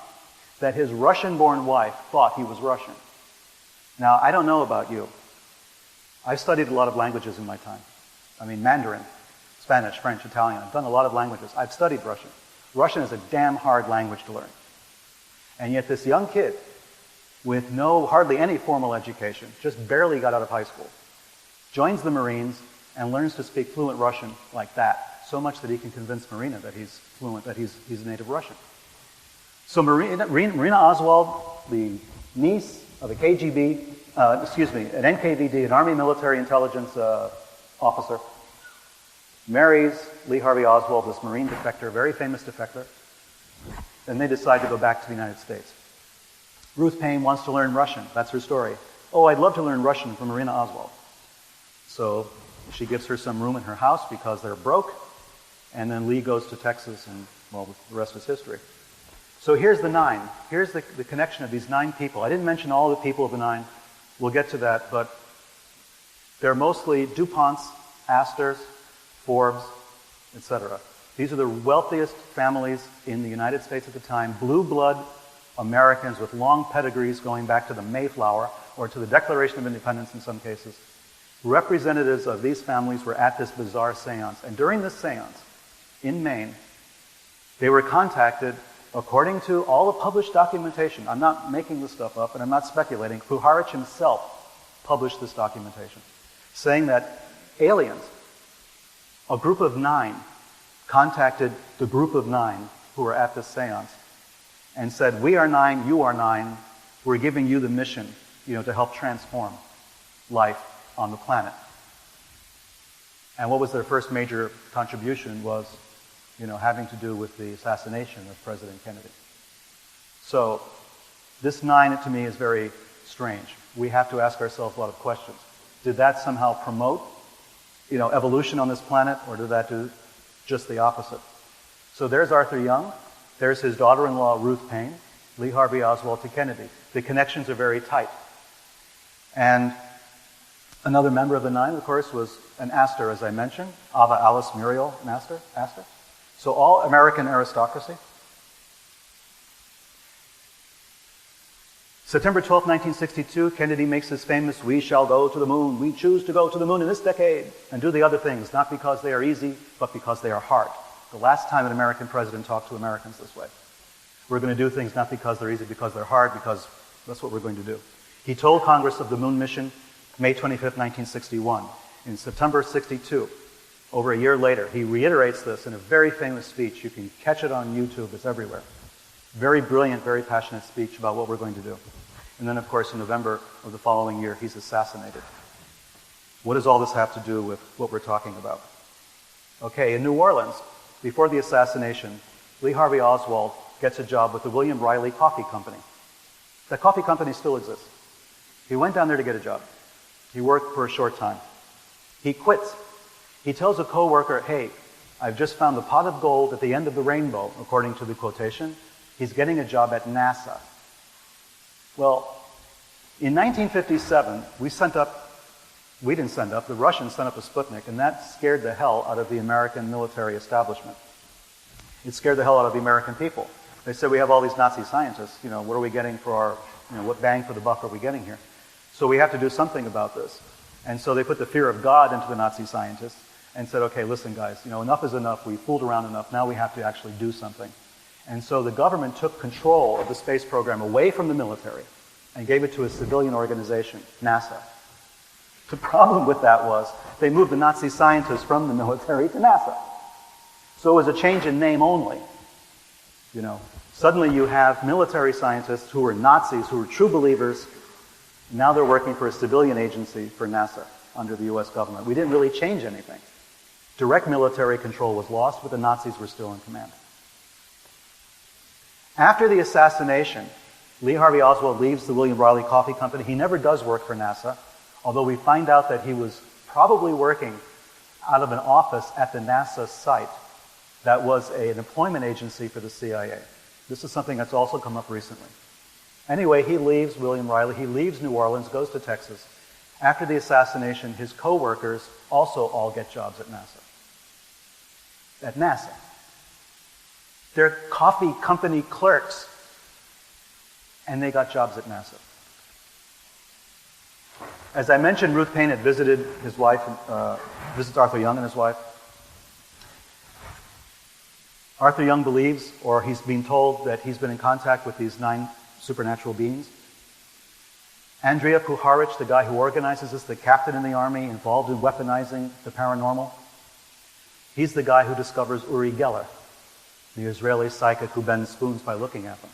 that his Russian-born wife thought he was Russian. Now, I don't know about you. I've studied a lot of languages in my time. I mean, Mandarin, Spanish, French, Italian. I've done a lot of languages. I've studied Russian. Russian is a damn hard language to learn. And yet this young kid with hardly any formal education, just barely got out of high school, joins the Marines and learns to speak fluent Russian like that, so much that he can convince Marina that he's fluent, that he's a native Russian. So Marina Oswald, the niece of a KGB, an NKVD, an Army Military Intelligence officer, marries Lee Harvey Oswald, this Marine defector, very famous defector, and they decide to go back to the United States. Ruth Payne wants to learn Russian. That's her story. Oh, I'd love to learn Russian from Marina Oswald. So she gives her some room in her house because they're broke, and then Lee goes to Texas, and, well, the rest is history. So here's the 9. Here's the connection of these 9 people. I didn't mention all the people of the 9. We'll get to that, but they're mostly DuPonts, Astors, Forbes, etc. These are the wealthiest families in the United States at the time, blue blood Americans with long pedigrees going back to the Mayflower or to the Declaration of Independence in some cases. representatives of these families were at this bizarre seance. And during this seance, in Maine, they were contacted, according to all the published documentation. I'm not making this stuff up, and I'm not speculating. Puharich himself published this documentation, saying that aliens, a group of 9, contacted the group of 9 who were at this seance and said, "We are 9, you are 9, we're giving you the mission, to help transform life on the planet." And what was their first major contribution was, having to do with the assassination of President Kennedy. So this 9 to me is very strange. We have to ask ourselves a lot of questions. Did that somehow promote, evolution on this planet, or did that do just the opposite? So there's Arthur Young. There's his daughter-in-law, Ruth Paine, Lee Harvey Oswald to Kennedy. The connections are very tight. And another member of the 9, of course, was an Astor, as I mentioned, Ava Alice Muriel and Astor. So all American aristocracy. September 12, 1962, Kennedy makes his famous, "We shall go to the moon. We choose to go to the moon in this decade," and do the other things, not because they are easy, but because they are hard. The last time an American president talked to Americans this way. We're going to do things not because they're easy, because they're hard, because that's what we're going to do. He told Congress of the moon mission May 25, 1961. In September 62, over a year later, he reiterates this in a very famous speech. You can catch it on YouTube. It's everywhere. Very brilliant, very passionate speech about what we're going to do. And then, of course, in November of the following year, he's assassinated. What does all this have to do with what we're talking about? Okay, in New Orleans, before the assassination, Lee Harvey Oswald gets a job with the William Riley Coffee Company. That coffee company still exists. He went down there to get a job. He worked for a short time. He quits. He tells a coworker, "Hey, I've just found the pot of gold at the end of the rainbow," according to the quotation. He's getting a job at NASA. Well, in 1957, the Russians sent up a Sputnik, and that scared the hell out of the American military establishment. It scared the hell out of the American people. They said, "We have all these Nazi scientists, what are we getting for our, what bang for the buck are we getting here? So we have to do something about this." And so they put the fear of God into the Nazi scientists and said, "Okay, listen guys, enough is enough. We fooled around enough. Now we have to actually do something." And so the government took control of the space program away from the military and gave it to a civilian organization, NASA. The problem with that was they moved the Nazi scientists from the military to NASA. So it was a change in name only. Suddenly you have military scientists who were Nazis, who were true believers. Now they're working for a civilian agency for NASA under the U.S. government. We didn't really change anything. Direct military control was lost, but the Nazis were still in command. After the assassination, Lee Harvey Oswald leaves the William Riley Coffee Company. He never does work for NASA, although we find out that he was probably working out of an office at the NASA site that was an employment agency for the CIA. This is something that's also come up recently. Anyway, he leaves William Riley. He leaves New Orleans, goes to Texas. After the assassination, his co-workers also all get jobs at NASA. At NASA. They're coffee company clerks, and they got jobs at NASA. As I mentioned, Ruth Paine had visited his wife, visits Arthur Young and his wife. Arthur Young believes, or he's been told, that he's been in contact with these 9 supernatural beings. Andrea Puharich, the guy who organizes this, the captain in the army involved in weaponizing the paranormal, he's the guy who discovers Uri Geller, the Israeli psychic who bends spoons by looking at them.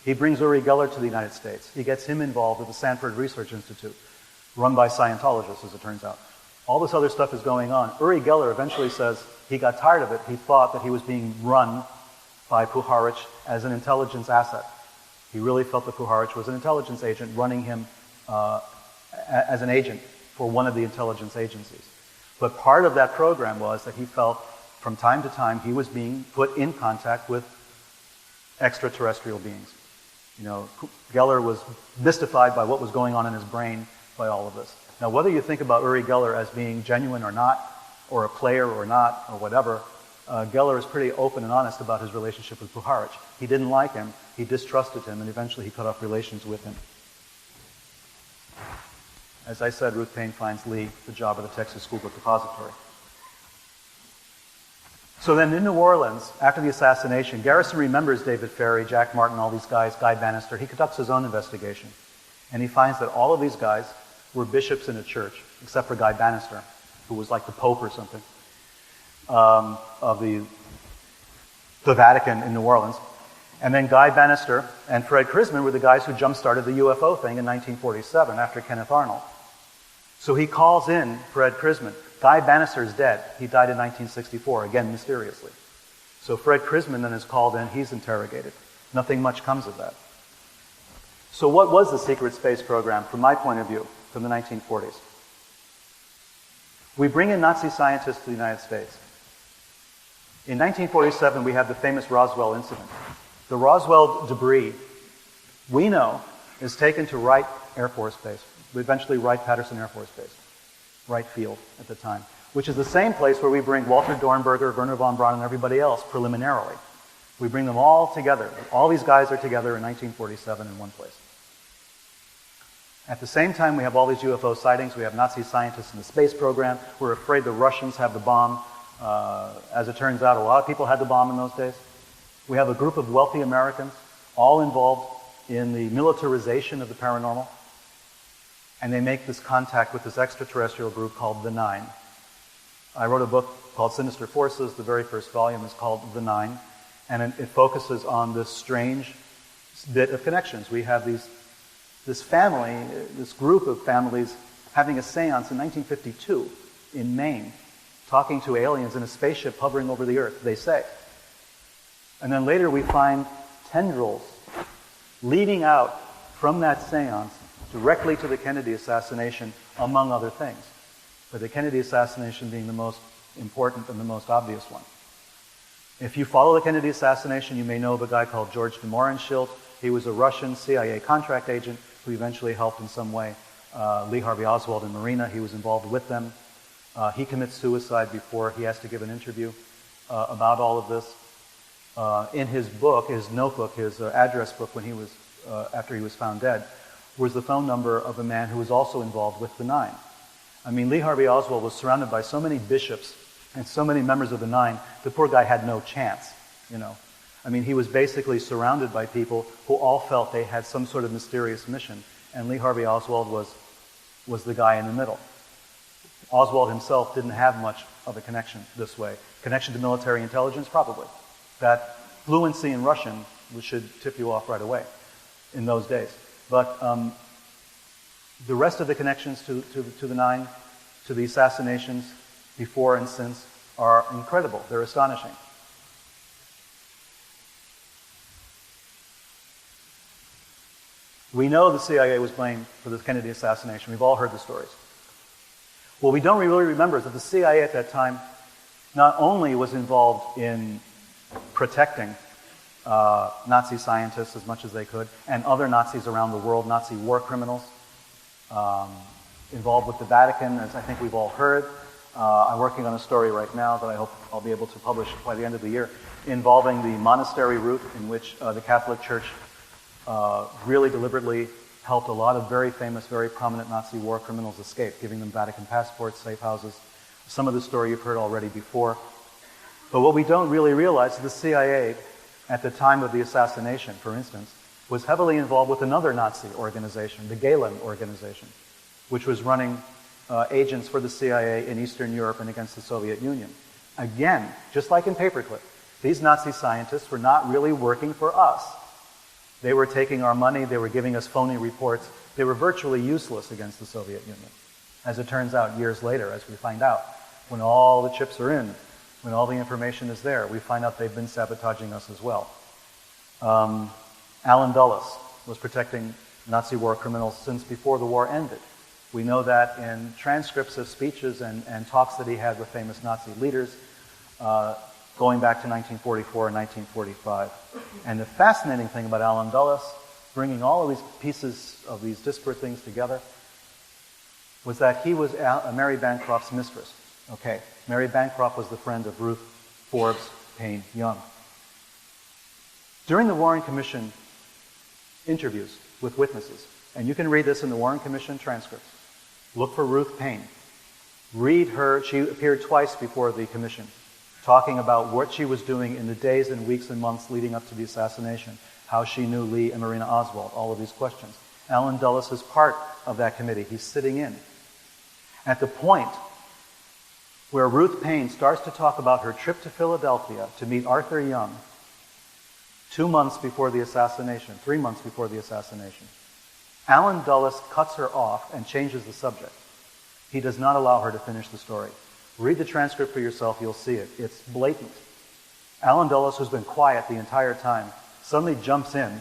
He brings Uri Geller to the United States. He gets him involved with the Sanford Research Institute, run by Scientologists, as it turns out. All this other stuff is going on. Uri Geller eventually says he got tired of it. He thought that he was being run by Puharich as an intelligence asset. He really felt that Puharich was an intelligence agent running him as an agent for one of the intelligence agencies. But part of that program was that he felt from time to time he was being put in contact with extraterrestrial beings. Geller was mystified by what was going on in his brain by all of this. Now, whether you think about Uri Geller as being genuine or not, or a player or not, or whatever, Geller is pretty open and honest about his relationship with Puharich. He didn't like him, he distrusted him, and eventually he cut off relations with him. As I said, Ruth Paine finds Lee the job at the Texas School Book Depository. So then in New Orleans, after the assassination, Garrison remembers David Ferry, Jack Martin, all these guys, Guy Bannister. He conducts his own investigation. And he finds that all of these guys were bishops in a church, except for Guy Bannister, who was like the Pope or something, of the Vatican in New Orleans. And then Guy Bannister and Fred Krisman were the guys who jump-started the UFO thing in 1947 after Kenneth Arnold. So he calls in Fred Krisman. Guy Bannister is dead. He died in 1964, again mysteriously. So Fred Krisman then is called in. He's interrogated. Nothing much comes of that. So what was the secret space program, from my point of view, from the 1940s? We bring in Nazi scientists to the United States. In 1947, we have the famous Roswell incident. The Roswell debris, we know, is taken to Wright Air Force Base, eventually Wright-Patterson Air Force Base, Wright Field at the time, which is the same place where we bring Walter Dornberger, Werner von Braun, and everybody else preliminarily. We bring them all together. All these guys are together in 1947 in one place. At the same time, we have all these UFO sightings. We have Nazi scientists in the space program. We're afraid the Russians have the bomb. As it turns out, a lot of people had the bomb in those days. We have a group of wealthy Americans, all involved in the militarization of the paranormal. And they make this contact with this extraterrestrial group called the Nine. I wrote a book called Sinister Forces. The very first volume is called The Nine. And it focuses on this strange bit of connections. We have this family, this group of families having a seance in 1952 in Maine, talking to aliens in a spaceship hovering over the Earth, they say. And then later we find tendrils leading out from that seance directly to the Kennedy assassination, among other things. But the Kennedy assassination being the most important and the most obvious one. If you follow the Kennedy assassination, you may know of a guy called George de Mohrenschildt. He was a Russian CIA contract agent who eventually helped in some way Lee Harvey Oswald and Marina. He was involved with them. He commits suicide before he has to give an interview about all of this. In his book, his notebook, his address book, when he was after he was found dead, was the phone number of a man who was also involved with the Nine. I mean, Lee Harvey Oswald was surrounded by so many bishops and so many members of the Nine, the poor guy had no chance, you know. I mean, he was basically surrounded by people who all felt they had some sort of mysterious mission, and Lee Harvey Oswald was the guy in the middle. Oswald himself didn't have much of a connection this way. Connection to military intelligence, probably. That fluency in Russian, which should tip you off right away in those days. But the rest of the connections to the Nine, to the assassinations before and since, are incredible. They're astonishing. We know the CIA was blamed for the Kennedy assassination. We've all heard the stories. What we don't really remember is that the CIA at that time not only was involved in protecting Nazi scientists as much as they could, and other Nazis around the world, Nazi war criminals, involved with the Vatican, as I think we've all heard. I'm working on a story right now that I hope I'll be able to publish by the end of the year, involving the monastery route in which the Catholic Church really deliberately helped a lot of very famous, very prominent Nazi war criminals escape, giving them Vatican passports, safe houses. Some of the story you've heard already before. But what we don't really realize is the CIA, at the time of the assassination, for instance, was heavily involved with another Nazi organization, the Gehlen organization, which was running agents for the CIA in Eastern Europe and against the Soviet Union. Again, just like in Paperclip, these Nazi scientists were not really working for us. They were taking our money, they were giving us phony reports. They were virtually useless against the Soviet Union. As it turns out, years later, as we find out, when all the chips are in, when all the information is there, we find out they've been sabotaging us as well. Allen Dulles was protecting Nazi war criminals since before the war ended. We know that in transcripts of speeches and talks that he had with famous Nazi leaders going back to 1944 and 1945. And the fascinating thing about Allen Dulles, bringing all of these pieces of these disparate things together, was that he was Mary Bancroft's mistress. Okay, Mary Bancroft was the friend of Ruth Forbes Paine Young. During the Warren Commission interviews with witnesses, and you can read this in the Warren Commission transcripts, Look for Ruth Paine. Read her. She appeared twice before the commission, talking about what she was doing in the days and weeks and months leading up to the assassination, how she knew Lee and Marina Oswald, all of these questions. Alan Dulles is part of that committee. He's sitting in. At the point where Ruth Paine starts to talk about her trip to Philadelphia to meet Arthur Young 2 months before the assassination, 3 months before the assassination, Alan Dulles cuts her off and changes the subject. He does not allow her to finish the story. Read the transcript for yourself, you'll see it. It's blatant. Alan Dulles, who's been quiet the entire time, suddenly jumps in,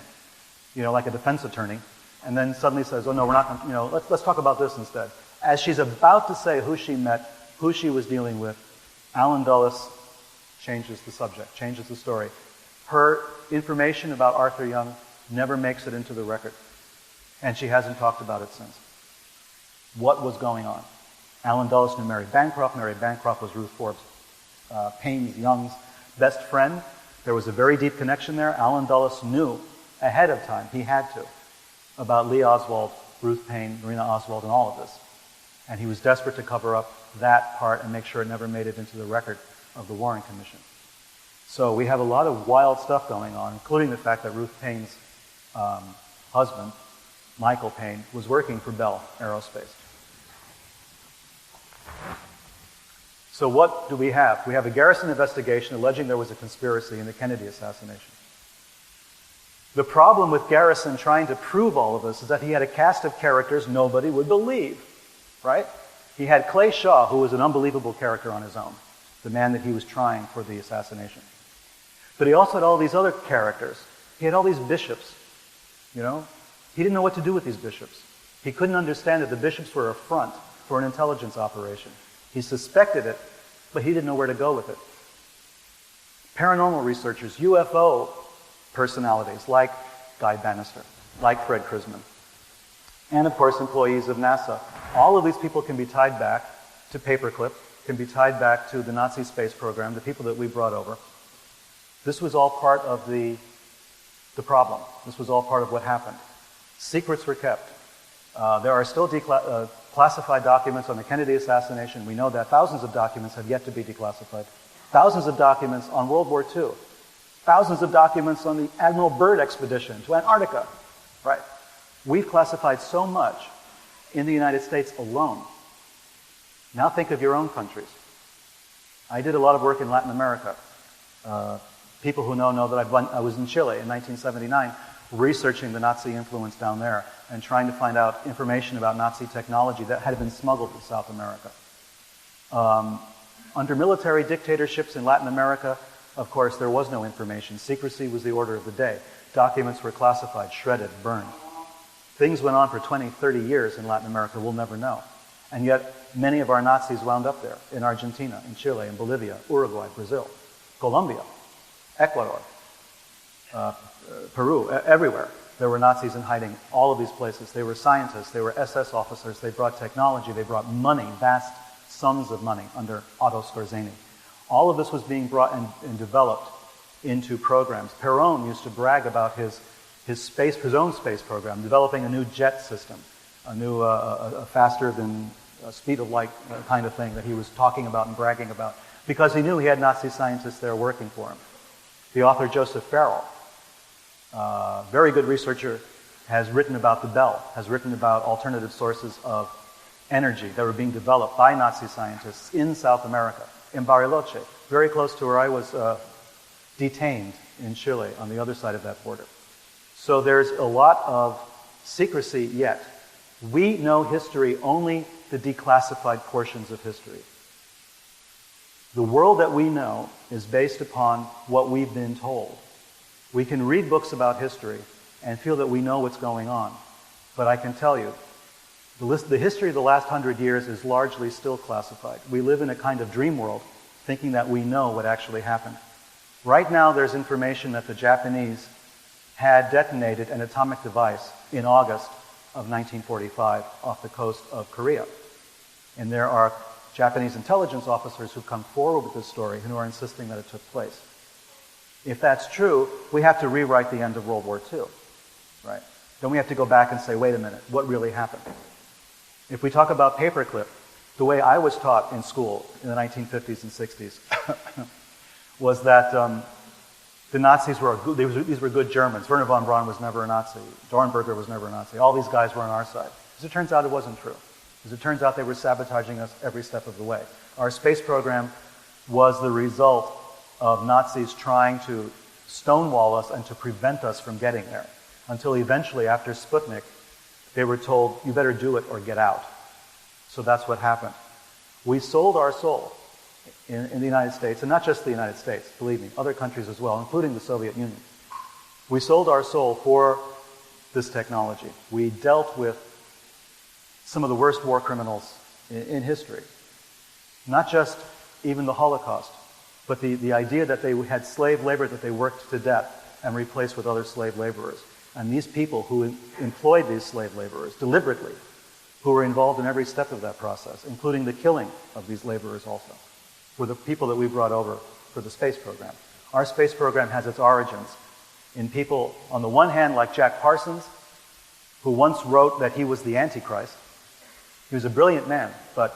like a defense attorney, and then suddenly says, oh no, we're not going to, let's talk about this instead. As she's about to say who she met, who she was dealing with, Alan Dulles changes the subject, changes the story. Her information about Arthur Young never makes it into the record, and she hasn't talked about it since. What was going on? Alan Dulles knew Mary Bancroft. Mary Bancroft was Ruth Forbes Paine's Young's best friend. There was a very deep connection there. Alan Dulles knew ahead of time, he had to, about Lee Oswald, Ruth Paine, Marina Oswald, and all of this. And he was desperate to cover up that part and make sure it never made it into the record of the Warren Commission. So we have a lot of wild stuff going on, including the fact that Ruth Paine's husband, Michael Paine, was working for Bell Aerospace. So what do we have? We have a Garrison investigation alleging there was a conspiracy in the Kennedy assassination. The problem with Garrison trying to prove all of this is that he had a cast of characters nobody would believe, right? He had Clay Shaw, who was an unbelievable character on his own, the man that he was trying for the assassination. But he also had all these other characters. He had all these bishops, He didn't know what to do with these bishops. He couldn't understand that the bishops were a front for an intelligence operation. He suspected it, but he didn't know where to go with it. Paranormal researchers, UFO personalities like Guy Bannister, like Fred Krisman, and of course employees of NASA. All of these people can be tied back to Paperclip, can be tied back to the Nazi space program, the people that we brought over. This was all part of the problem. This was all part of what happened. Secrets were kept. There are still classified documents on the Kennedy assassination. We know that thousands of documents have yet to be declassified. Thousands of documents on World War II. Thousands of documents on the Admiral Byrd expedition to Antarctica. Right? We've classified so much in the United States alone. Now think of your own countries. I did a lot of work in Latin America. People who know that I was in Chile in 1979 researching the Nazi influence down there and trying to find out information about Nazi technology that had been smuggled to South America. Under military dictatorships in Latin America, of course, there was no information. Secrecy was the order of the day. Documents were classified, shredded, burned. Things went on for 20, 30 years in Latin America, we'll never know. And yet, many of our Nazis wound up there, in Argentina, in Chile, in Bolivia, Uruguay, Brazil, Colombia, Ecuador, Peru, everywhere. There were Nazis in hiding, all of these places. They were scientists, they were SS officers, they brought technology, they brought money, vast sums of money under Otto Skorzeny. All of this was being brought and developed into programs. Perón used to brag about his own space program, developing a new jet system, a new, a faster than speed of light kind of thing that he was talking about and bragging about, because he knew he had Nazi scientists there working for him. The author Joseph Farrell, very good researcher, has written about the Bell, has written about alternative sources of energy that were being developed by Nazi scientists in South America, in Bariloche, very close to where I was detained in Chile on the other side of that border. So there's a lot of secrecy yet. We know history, only the declassified portions of history. The world that we know is based upon what we've been told. We can read books about history and feel that we know what's going on. But I can tell you, the history of the last 100 years is largely still classified. We live in a kind of dream world, thinking that we know what actually happened. Right now, there's information that the Japanese had detonated an atomic device in August of 1945 off the coast of Korea. And there are Japanese intelligence officers who come forward with this story and who are insisting that it took place. If that's true, we have to rewrite the end of World War II, right? Then we have to go back and say, wait a minute, what really happened? If we talk about Paperclip, the way I was taught in school in the 1950s and 60s was that the Nazis were good, these were good Germans. Werner von Braun was never a Nazi. Dornberger was never a Nazi. All these guys were on our side. As it turns out, it wasn't true. As it turns out, they were sabotaging us every step of the way. Our space program was the result of Nazis trying to stonewall us and to prevent us from getting there, until eventually, after Sputnik, they were told, you better do it or get out. So that's what happened. We sold our soul in the United States, and not just the United States, believe me, other countries as well, including the Soviet Union. We sold our soul for this technology. We dealt with some of the worst war criminals in history. Not just even the Holocaust, but the idea that they had slave labor that they worked to death and replaced with other slave laborers. And these people who employed these slave laborers deliberately, who were involved in every step of that process, including the killing of these laborers also, were the people that we brought over for the space program. Our space program has its origins in people, on the one hand, like Jack Parsons, who once wrote that he was the Antichrist. He was a brilliant man, but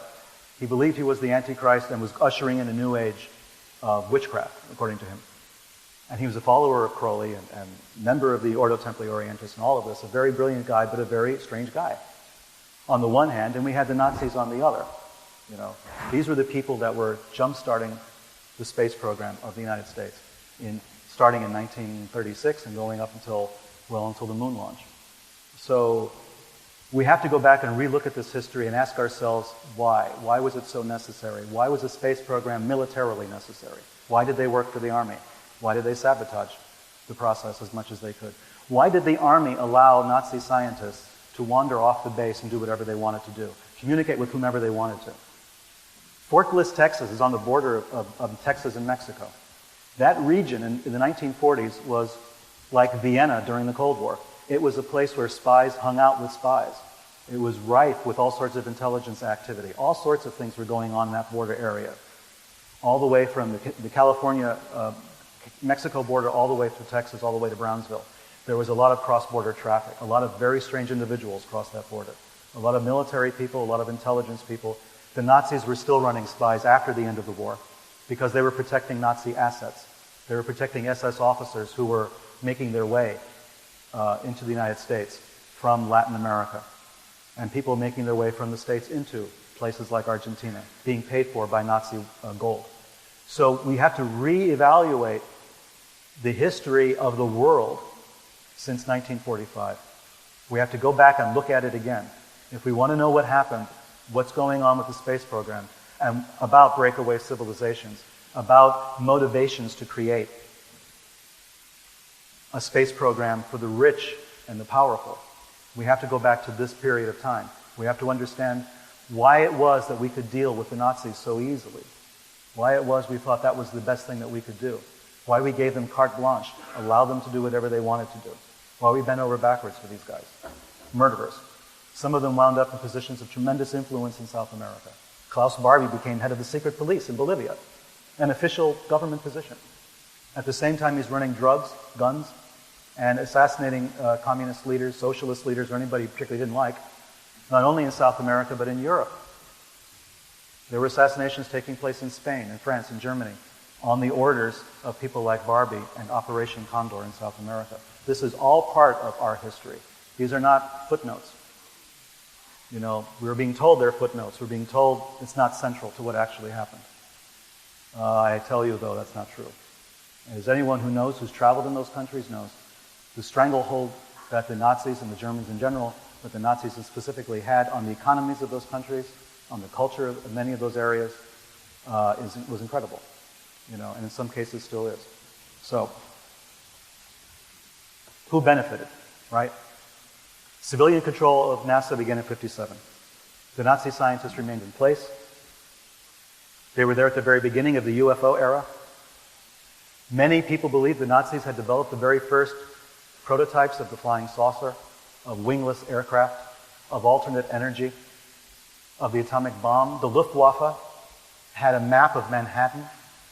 he believed he was the Antichrist and was ushering in a new age of witchcraft, according to him. And he was a follower of Crowley and member of the Ordo Templi Orientis and all of this, a very brilliant guy, but a very strange guy, on the one hand, and we had the Nazis on the other. You know, these were the people that were jump-starting the space program of the United States, starting in 1936 and going up until the moon launch. So we have to go back and relook at this history and ask ourselves why. Why was it so necessary? Why was the space program militarily necessary? Why did they work for the Army? Why did they sabotage the process as much as they could? Why did the Army allow Nazi scientists to wander off the base and do whatever they wanted to do, communicate with whomever they wanted to? Fort Bliss, Texas is on the border of Texas and Mexico. That region in the 1940s was like Vienna during the Cold War. It was a place where spies hung out with spies. It was rife with all sorts of intelligence activity. All sorts of things were going on in that border area. All the way from the California, Mexico border all the way through Texas, all the way to Brownsville. There was a lot of cross-border traffic. A lot of very strange individuals crossed that border. A lot of military people, a lot of intelligence people. The Nazis were still running spies after the end of the war because they were protecting Nazi assets. They were protecting SS officers who were making their way into the United States from Latin America, and people making their way from the States into places like Argentina, being paid for by Nazi gold. So we have to reevaluate the history of the world since 1945. We have to go back and look at it again. If we want to know what happened, what's going on with the space program, and about breakaway civilizations, about motivations to create a space program for the rich and the powerful, we have to go back to this period of time. We have to understand why it was that we could deal with the Nazis so easily, why it was we thought that was the best thing that we could do, why we gave them carte blanche, allowed them to do whatever they wanted to do, why we bent over backwards for these guys. Murderers. Some of them wound up in positions of tremendous influence in South America. Klaus Barbie became head of the secret police in Bolivia, an official government position. At the same time, he's running drugs, guns, and assassinating communist leaders, socialist leaders, or anybody he particularly didn't like, not only in South America, but in Europe. There were assassinations taking place in Spain, in France, in Germany, on the orders of people like Barbie and Operation Condor in South America. This is all part of our history. These are not footnotes. You know, we're being told they're footnotes. We're being told it's not central to what actually happened. I tell you, though, that's not true. As anyone who knows, who's traveled in those countries, knows, the stranglehold that the Nazis and the Germans in general, but the Nazis specifically had on the economies of those countries, on the culture of many of those areas, was incredible. You know, and in some cases still is. So, who benefited, right? Civilian control of NASA began in 1957. The Nazi scientists remained in place. They were there at the very beginning of the UFO era. Many people believe the Nazis had developed the very first prototypes of the flying saucer, of wingless aircraft, of alternate energy, of the atomic bomb. The Luftwaffe had a map of Manhattan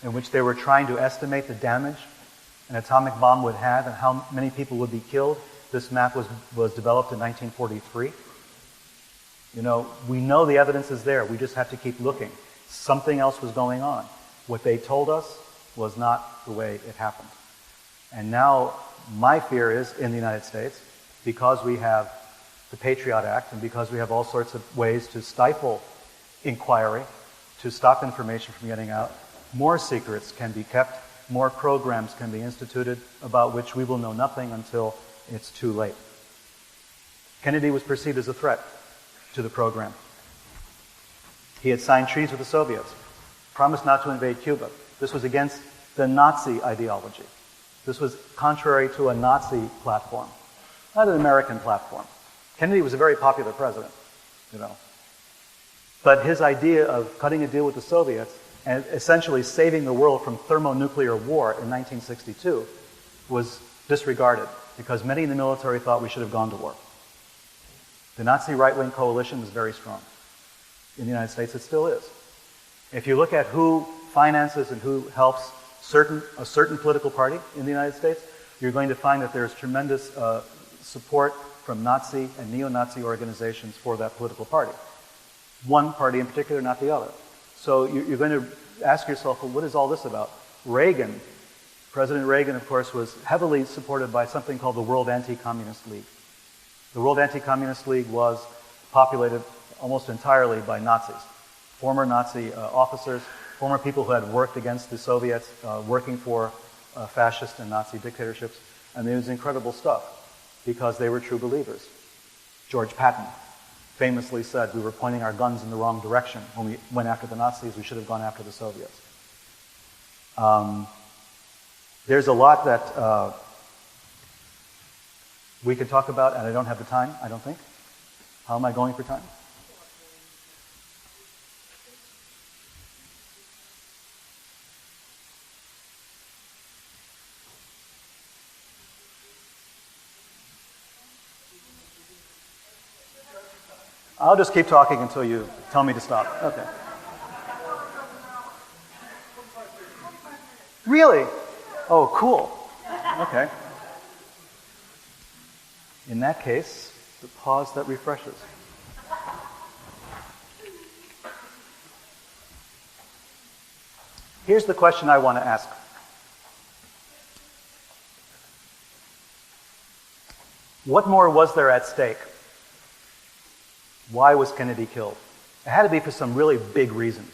in which they were trying to estimate the damage an atomic bomb would have and how many people would be killed. This map was developed in 1943. We know the evidence is there. We just have to keep looking. Something else was going on. What they told us was not the way it happened. And now my fear is, in the United States, because we have the Patriot Act and because we have all sorts of ways to stifle inquiry, to stop information from getting out, more secrets can be kept, more programs can be instituted about which we will know nothing until it's too late. Kennedy was perceived as a threat to the program. He had signed treaties with the Soviets, promised not to invade Cuba. This was against the Nazi ideology. This was contrary to a Nazi platform, not an American platform. Kennedy was a very popular president, But his idea of cutting a deal with the Soviets and essentially saving the world from thermonuclear war in 1962 was disregarded because many in the military thought we should have gone to war. The Nazi right-wing coalition was very strong. In the United States, it still is. If you look at who finances and who helps a certain political party in the United States, you're going to find that there's tremendous support from Nazi and neo-Nazi organizations for that political party. One party in particular, not the other. So you're going to ask yourself, well, what is all this about? President Reagan, of course, was heavily supported by something called the World Anti-Communist League. The World Anti-Communist League was populated almost entirely by Nazis, former Nazi officers, former people who had worked against the Soviets, working for fascist and Nazi dictatorships. And it was incredible stuff because they were true believers. George Patton famously said we were pointing our guns in the wrong direction when we went after the Nazis. We should have gone after the Soviets. There's a lot that we could talk about, and I don't have the time, I don't think. How am I going for time? I'll just keep talking until you tell me to stop. Okay. Really? Oh, cool. Okay. In that case, the pause that refreshes. Here's the question I want to ask. What more was there at stake? Why was Kennedy killed? It had to be for some really big reason.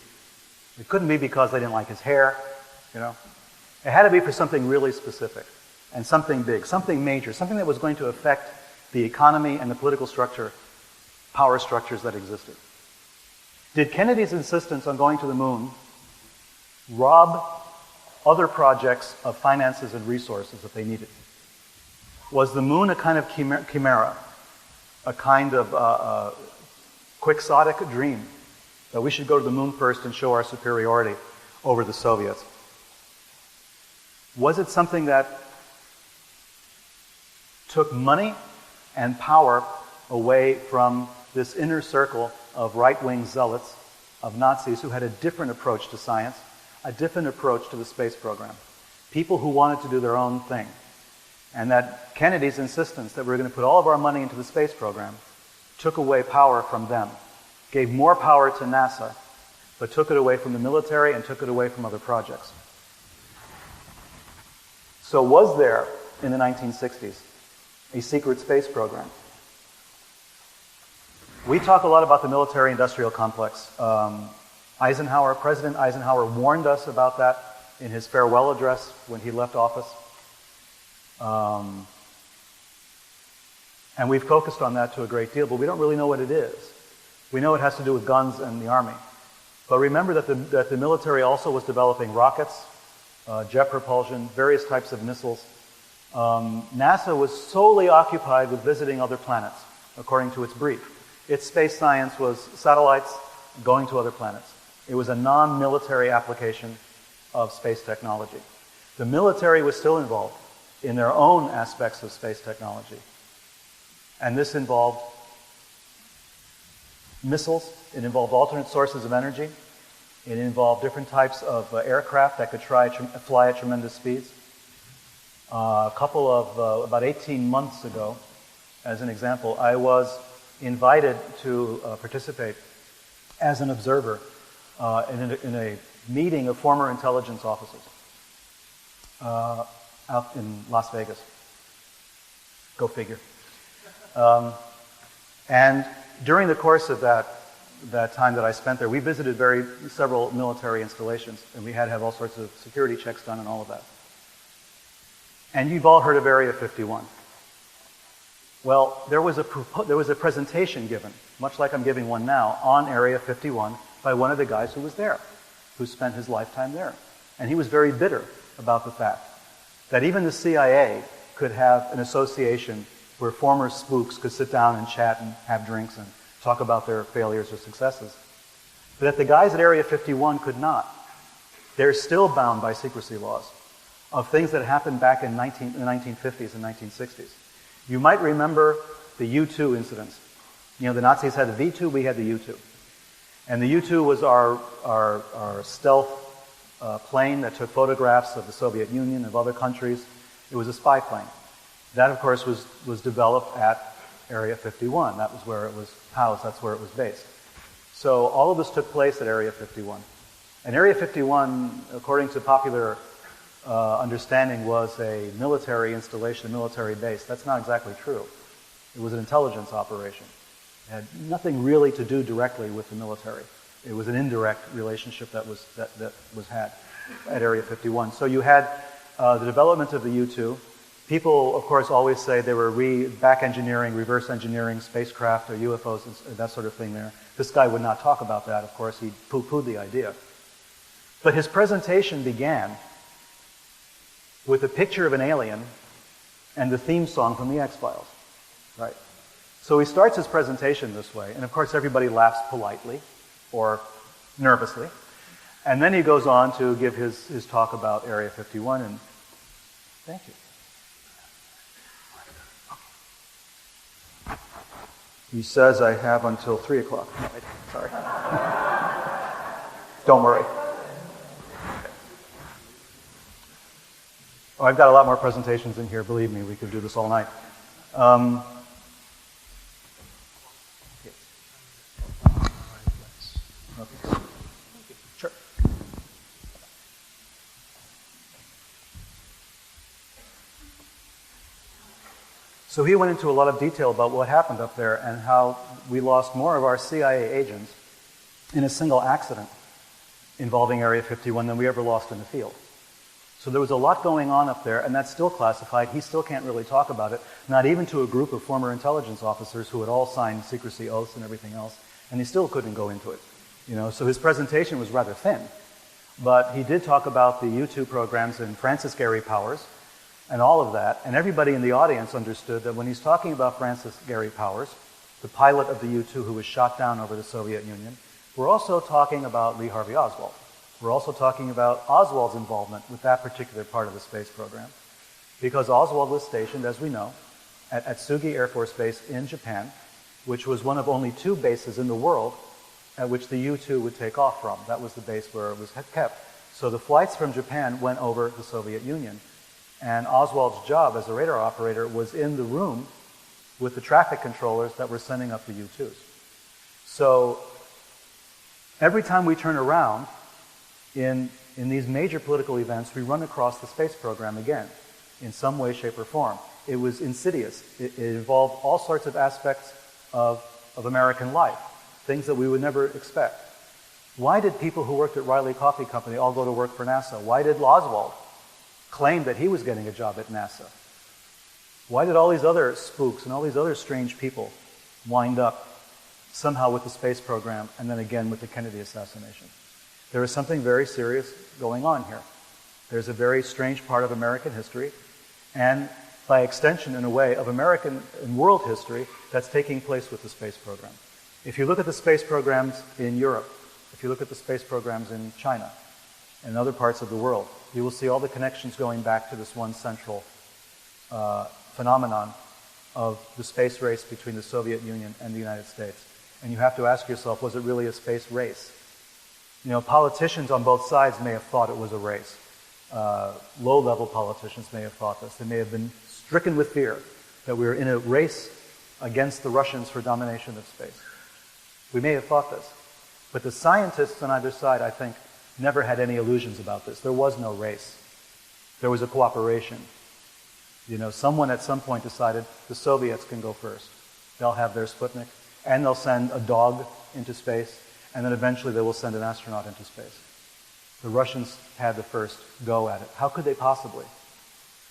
It couldn't be because they didn't like his hair, It had to be for something really specific and something big, something major, something that was going to affect the economy and the political structure, power structures that existed. Did Kennedy's insistence on going to the moon rob other projects of finances and resources that they needed? Was the moon a kind of chimera, a kind of quixotic dream that we should go to the moon first and show our superiority over the Soviets? Was it something that took money and power away from this inner circle of right-wing zealots, of Nazis who had a different approach to science, a different approach to the space program? People who wanted to do their own thing. And that Kennedy's insistence that we're going to put all of our money into the space program took away power from them, gave more power to NASA, but took it away from the military and took it away from other projects. So was there, in the 1960s, a secret space program? We talk a lot about the military-industrial complex. President Eisenhower warned us about that in his farewell address when he left office. And we've focused on that to a great deal, but we don't really know what it is. We know it has to do with guns and the Army. But remember that the military also was developing rockets, jet propulsion, various types of missiles. NASA was solely occupied with visiting other planets, according to its brief. Its space science was satellites going to other planets. It was a non-military application of space technology. The military was still involved in their own aspects of space technology. And this involved missiles, it involved alternate sources of energy, it involved different types of aircraft that could fly at tremendous speeds. About 18 months ago, as an example, I was invited to participate as an observer in a meeting of former intelligence officers out in Las Vegas. Go figure. And during the course of that time that I spent there, we visited several military installations, and we had to have all sorts of security checks done and all of that. And you've all heard of Area 51. Well, there was a presentation given, much like I'm giving one now, on Area 51 by one of the guys who was there, who spent his lifetime there. And he was very bitter about the fact that even the CIA could have an association where former spooks could sit down and chat and have drinks and talk about their failures or successes. But that the guys at Area 51 could not. They're still bound by secrecy laws of things that happened back in the 1950s and 1960s. You might remember the U-2 incidents. You know, the Nazis had the V-2, we had the U-2. And the U-2 was our stealth plane that took photographs of the Soviet Union, of other countries. It was a spy plane. That, of course, was developed at Area 51. That was where it was housed. That's where it was based. So all of this took place at Area 51. And Area 51, according to popular understanding, was a military installation, a military base. That's not exactly true. It was an intelligence operation. It had nothing really to do directly with the military. It was an indirect relationship that was had at Area 51. So you had the development of the U-2. People, of course, always say they were back engineering, reverse engineering spacecraft or UFOs and that sort of thing there. This guy would not talk about that, of course. He poo-pooed the idea. But his presentation began with a picture of an alien and the theme song from the X-Files. Right. So he starts his presentation this way, and of course everybody laughs politely or nervously. And then he goes on to give his talk about Area 51, and thank you. He says I have until 3 o'clock. No, sorry. Don't worry. Oh, I've got a lot more presentations in here. Believe me, we could do this all night. Okay. Sure. So he went into a lot of detail about what happened up there and how we lost more of our CIA agents in a single accident involving Area 51 than we ever lost in the field. So there was a lot going on up there, and that's still classified. He still can't really talk about it, not even to a group of former intelligence officers who had all signed secrecy oaths and everything else, and he still couldn't go into it. You know, so his presentation was rather thin. But he did talk about the U-2 programs and Francis Gary Powers and all of that, and everybody in the audience understood that when he's talking about Francis Gary Powers, the pilot of the U-2 who was shot down over the Soviet Union, we're also talking about Lee Harvey Oswald. We're also talking about Oswald's involvement with that particular part of the space program, because Oswald was stationed, as we know, at Tsugi Air Force Base in Japan, which was one of only 2 bases in the world at which the U-2 would take off from. That was the base where it was kept. So the flights from Japan went over the Soviet Union, and Oswald's job as a radar operator was in the room with the traffic controllers that were sending up the U-2s. So every time we turn around in these major political events, we run across the space program again in some way, shape, or form. It was insidious. It involved all sorts of aspects of American life, things that we would never expect. Why did people who worked at Riley Coffee Company all go to work for NASA? Why did Oswald claim that he was getting a job at NASA? Why did all these other spooks and all these other strange people wind up somehow with the space program and then again with the Kennedy assassination? There is something very serious going on here. There's a very strange part of American history, and by extension, in a way, of American and world history that's taking place with the space program. If you look at the space programs in Europe, if you look at the space programs in China and other parts of the world, you will see all the connections going back to this one central phenomenon of the space race between the Soviet Union and the United States. And you have to ask yourself, was it really a space race? You know, politicians on both sides may have thought it was a race. Low-level politicians may have thought this. They may have been stricken with fear that we were in a race against the Russians for domination of space. We may have thought this. But the scientists on either side, I think, never had any illusions about this. There was no race. There was a cooperation. Someone at some point decided the Soviets can go first. They'll have their Sputnik, and they'll send a dog into space, and then eventually they will send an astronaut into space. The Russians had the first go at it. How could they possibly?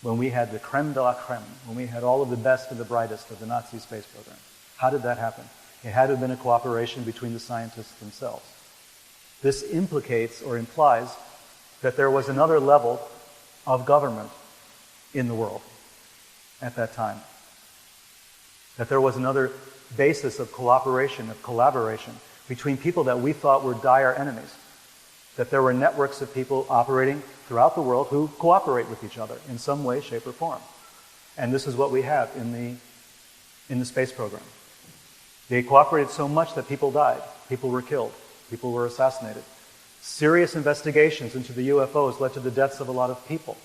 When we had the creme de la creme, when we had all of the best and the brightest of the Nazi space program. How did that happen? It had to have been a cooperation between the scientists themselves. This implicates or implies that there was another level of government in the world at that time. That there was another basis of cooperation, of collaboration between people that we thought were dire enemies. That there were networks of people operating throughout the world who cooperate with each other in some way, shape, or form. And this is what we have in the space program. They cooperated so much that people died, people were killed, people were assassinated. Serious investigations into the UFOs led to the deaths of a lot of people.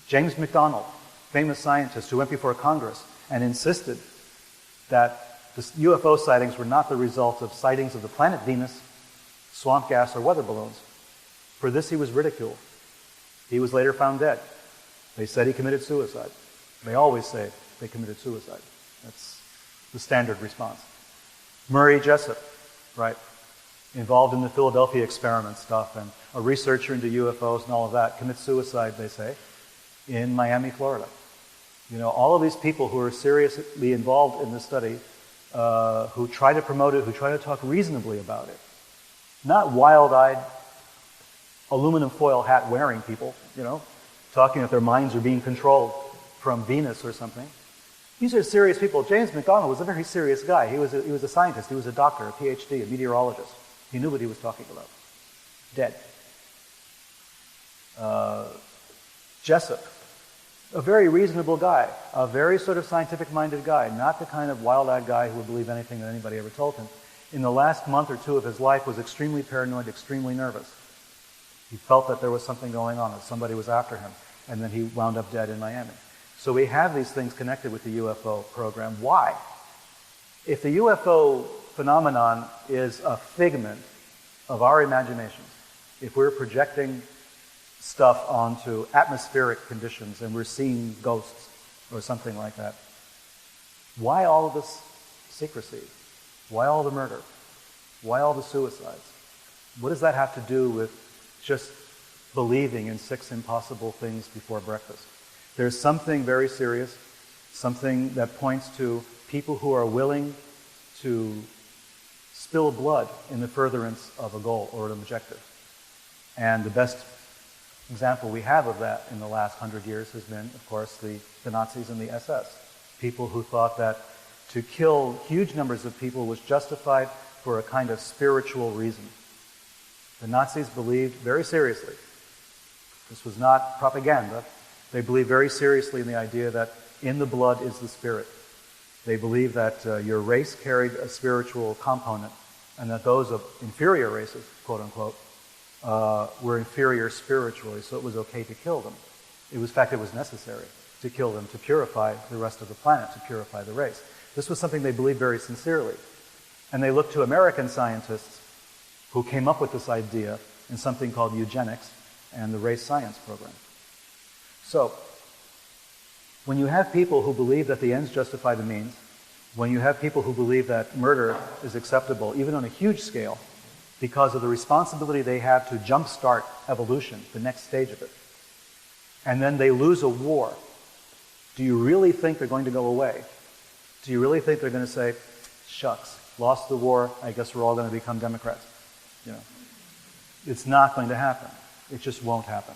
James McDonald, famous scientist who went before Congress and insisted that the UFO sightings were not the result of sightings of the planet Venus, swamp gas, or weather balloons. For this he was ridiculed. He was later found dead. They said he committed suicide. They always say they committed suicide. That's the standard response. Murray Jessup, right, involved in the Philadelphia experiment stuff and a researcher into UFOs and all of that, commits suicide, they say, in Miami, Florida. All of these people who are seriously involved in this study, who try to promote it, who try to talk reasonably about it. Not wild-eyed, aluminum foil hat wearing people, talking that their minds are being controlled from Venus or something. These are serious people. James McDonald was a very serious guy. He was a scientist. He was a doctor, a PhD, a meteorologist. He knew what he was talking about. Dead. Jessup, a very reasonable guy, a very sort of scientific-minded guy, not the kind of wild-eyed guy who would believe anything that anybody ever told him. In the last month or two of his life was extremely paranoid, extremely nervous. He felt that there was something going on, that somebody was after him, and then he wound up dead in Miami. So we have these things connected with the UFO program. Why? If the UFO phenomenon is a figment of our imaginations, if we're projecting stuff onto atmospheric conditions and we're seeing ghosts or something like that, why all of this secrecy? Why all the murder? Why all the suicides? What does that have to do with just believing in 6 impossible things before breakfast? There's something very serious, something that points to people who are willing to spill blood in the furtherance of a goal or an objective. And the best example we have of that in the last 100 years has been, of course, the Nazis and the SS. People who thought that to kill huge numbers of people was justified for a kind of spiritual reason. The Nazis believed very seriously. This was not propaganda. They believed very seriously in the idea that in the blood is the spirit. They believed that your race carried a spiritual component and that those of inferior races, quote unquote, were inferior spiritually, so it was okay to kill them. In fact, it was necessary to kill them to purify the rest of the planet, to purify the race. This was something they believed very sincerely. And they looked to American scientists who came up with this idea in something called eugenics and the race science program. So, when you have people who believe that the ends justify the means, when you have people who believe that murder is acceptable, even on a huge scale, because of the responsibility they have to jumpstart evolution, the next stage of it, and then they lose a war, do you really think they're going to go away? Do you really think they're going to say, shucks, lost the war, I guess we're all going to become Democrats? It's not going to happen. It just won't happen.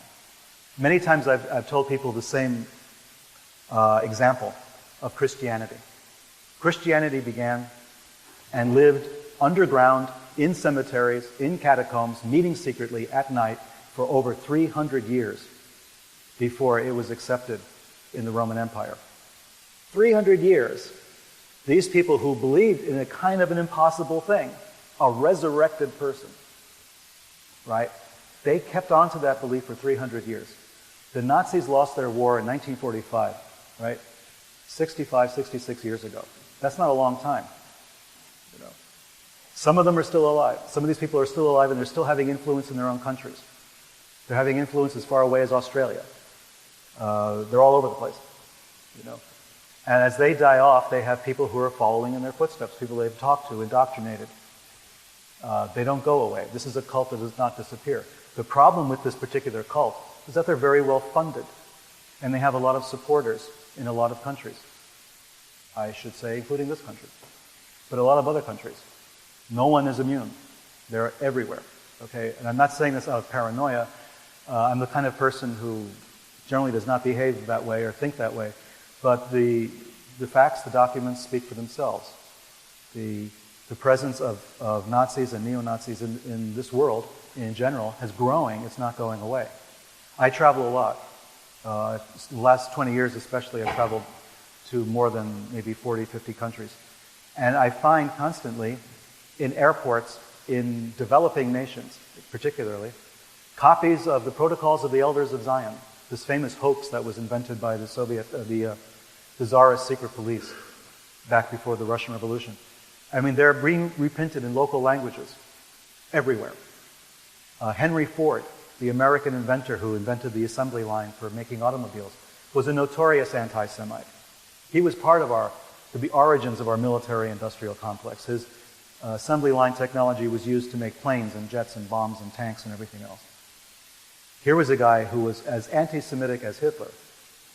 Many times I've told people the same example of Christianity. Christianity began and lived underground, in cemeteries, in catacombs, meeting secretly at night for over 300 years before it was accepted in the Roman Empire. 300 years. These people who believed in a kind of an impossible thing, a resurrected person, right? They kept on to that belief for 300 years. The Nazis lost their war in 1945, right? 65, 66 years ago. That's not a long time. You know. Some of them are still alive. Some of these people are still alive and they're still having influence in their own countries. They're having influence as far away as Australia. They're all over the place. You know. And as they die off, they have people who are following in their footsteps, people they've talked to, indoctrinated. They don't go away. This is a cult that does not disappear. The problem with this particular cult is that they're very well funded, and they have a lot of supporters in a lot of countries. I should say, including this country, but a lot of other countries. No one is immune. They're everywhere. Okay, and I'm not saying this out of paranoia. I'm the kind of person who generally does not behave that way or think that way. But the facts, the documents speak for themselves. The presence of Nazis and neo-Nazis in this world in general is growing. It's not going away. I travel a lot. The last 20 years especially, I've traveled to more than maybe 40, 50 countries. And I find constantly in airports, in developing nations particularly, copies of the Protocols of the Elders of Zion, this famous hoax that was invented by the the Tsarist secret police back before the Russian Revolution. I mean, they're being reprinted in local languages everywhere. Henry Ford, the American inventor who invented the assembly line for making automobiles, was a notorious anti-Semite. He was part of the origins of our military-industrial complex. His assembly line technology was used to make planes and jets and bombs and tanks and everything else. Here was a guy who was as anti-Semitic as Hitler,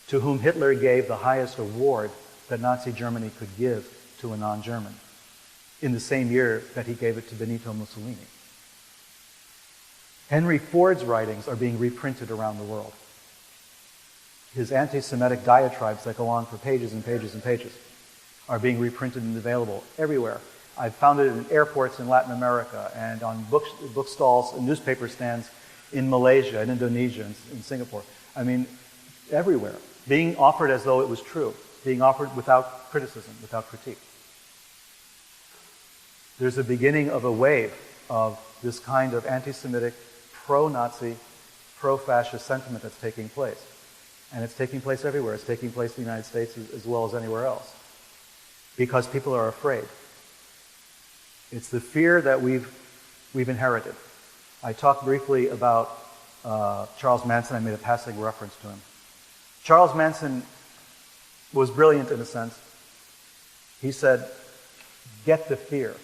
to whom Hitler gave the highest award that Nazi Germany could give to a non-German, in the same year that he gave it to Benito Mussolini. Henry Ford's writings are being reprinted around the world. His anti-Semitic diatribes that go on for pages and pages and pages are being reprinted and available everywhere. I've found it in airports in Latin America and on bookstalls and newspaper stands in Malaysia, in Indonesia, in Singapore. I mean, everywhere. Being offered as though it was true. Being offered without criticism, without critique. There's a beginning of a wave of this kind of anti-Semitic, pro-Nazi, pro-fascist sentiment that's taking place. And it's taking place everywhere. It's taking place in the United States as well as anywhere else. Because people are afraid. It's the fear that we've inherited. I talked briefly about Charles Manson. I made a passing reference to him. Charles Manson was brilliant in a sense. He said, "Get the fear."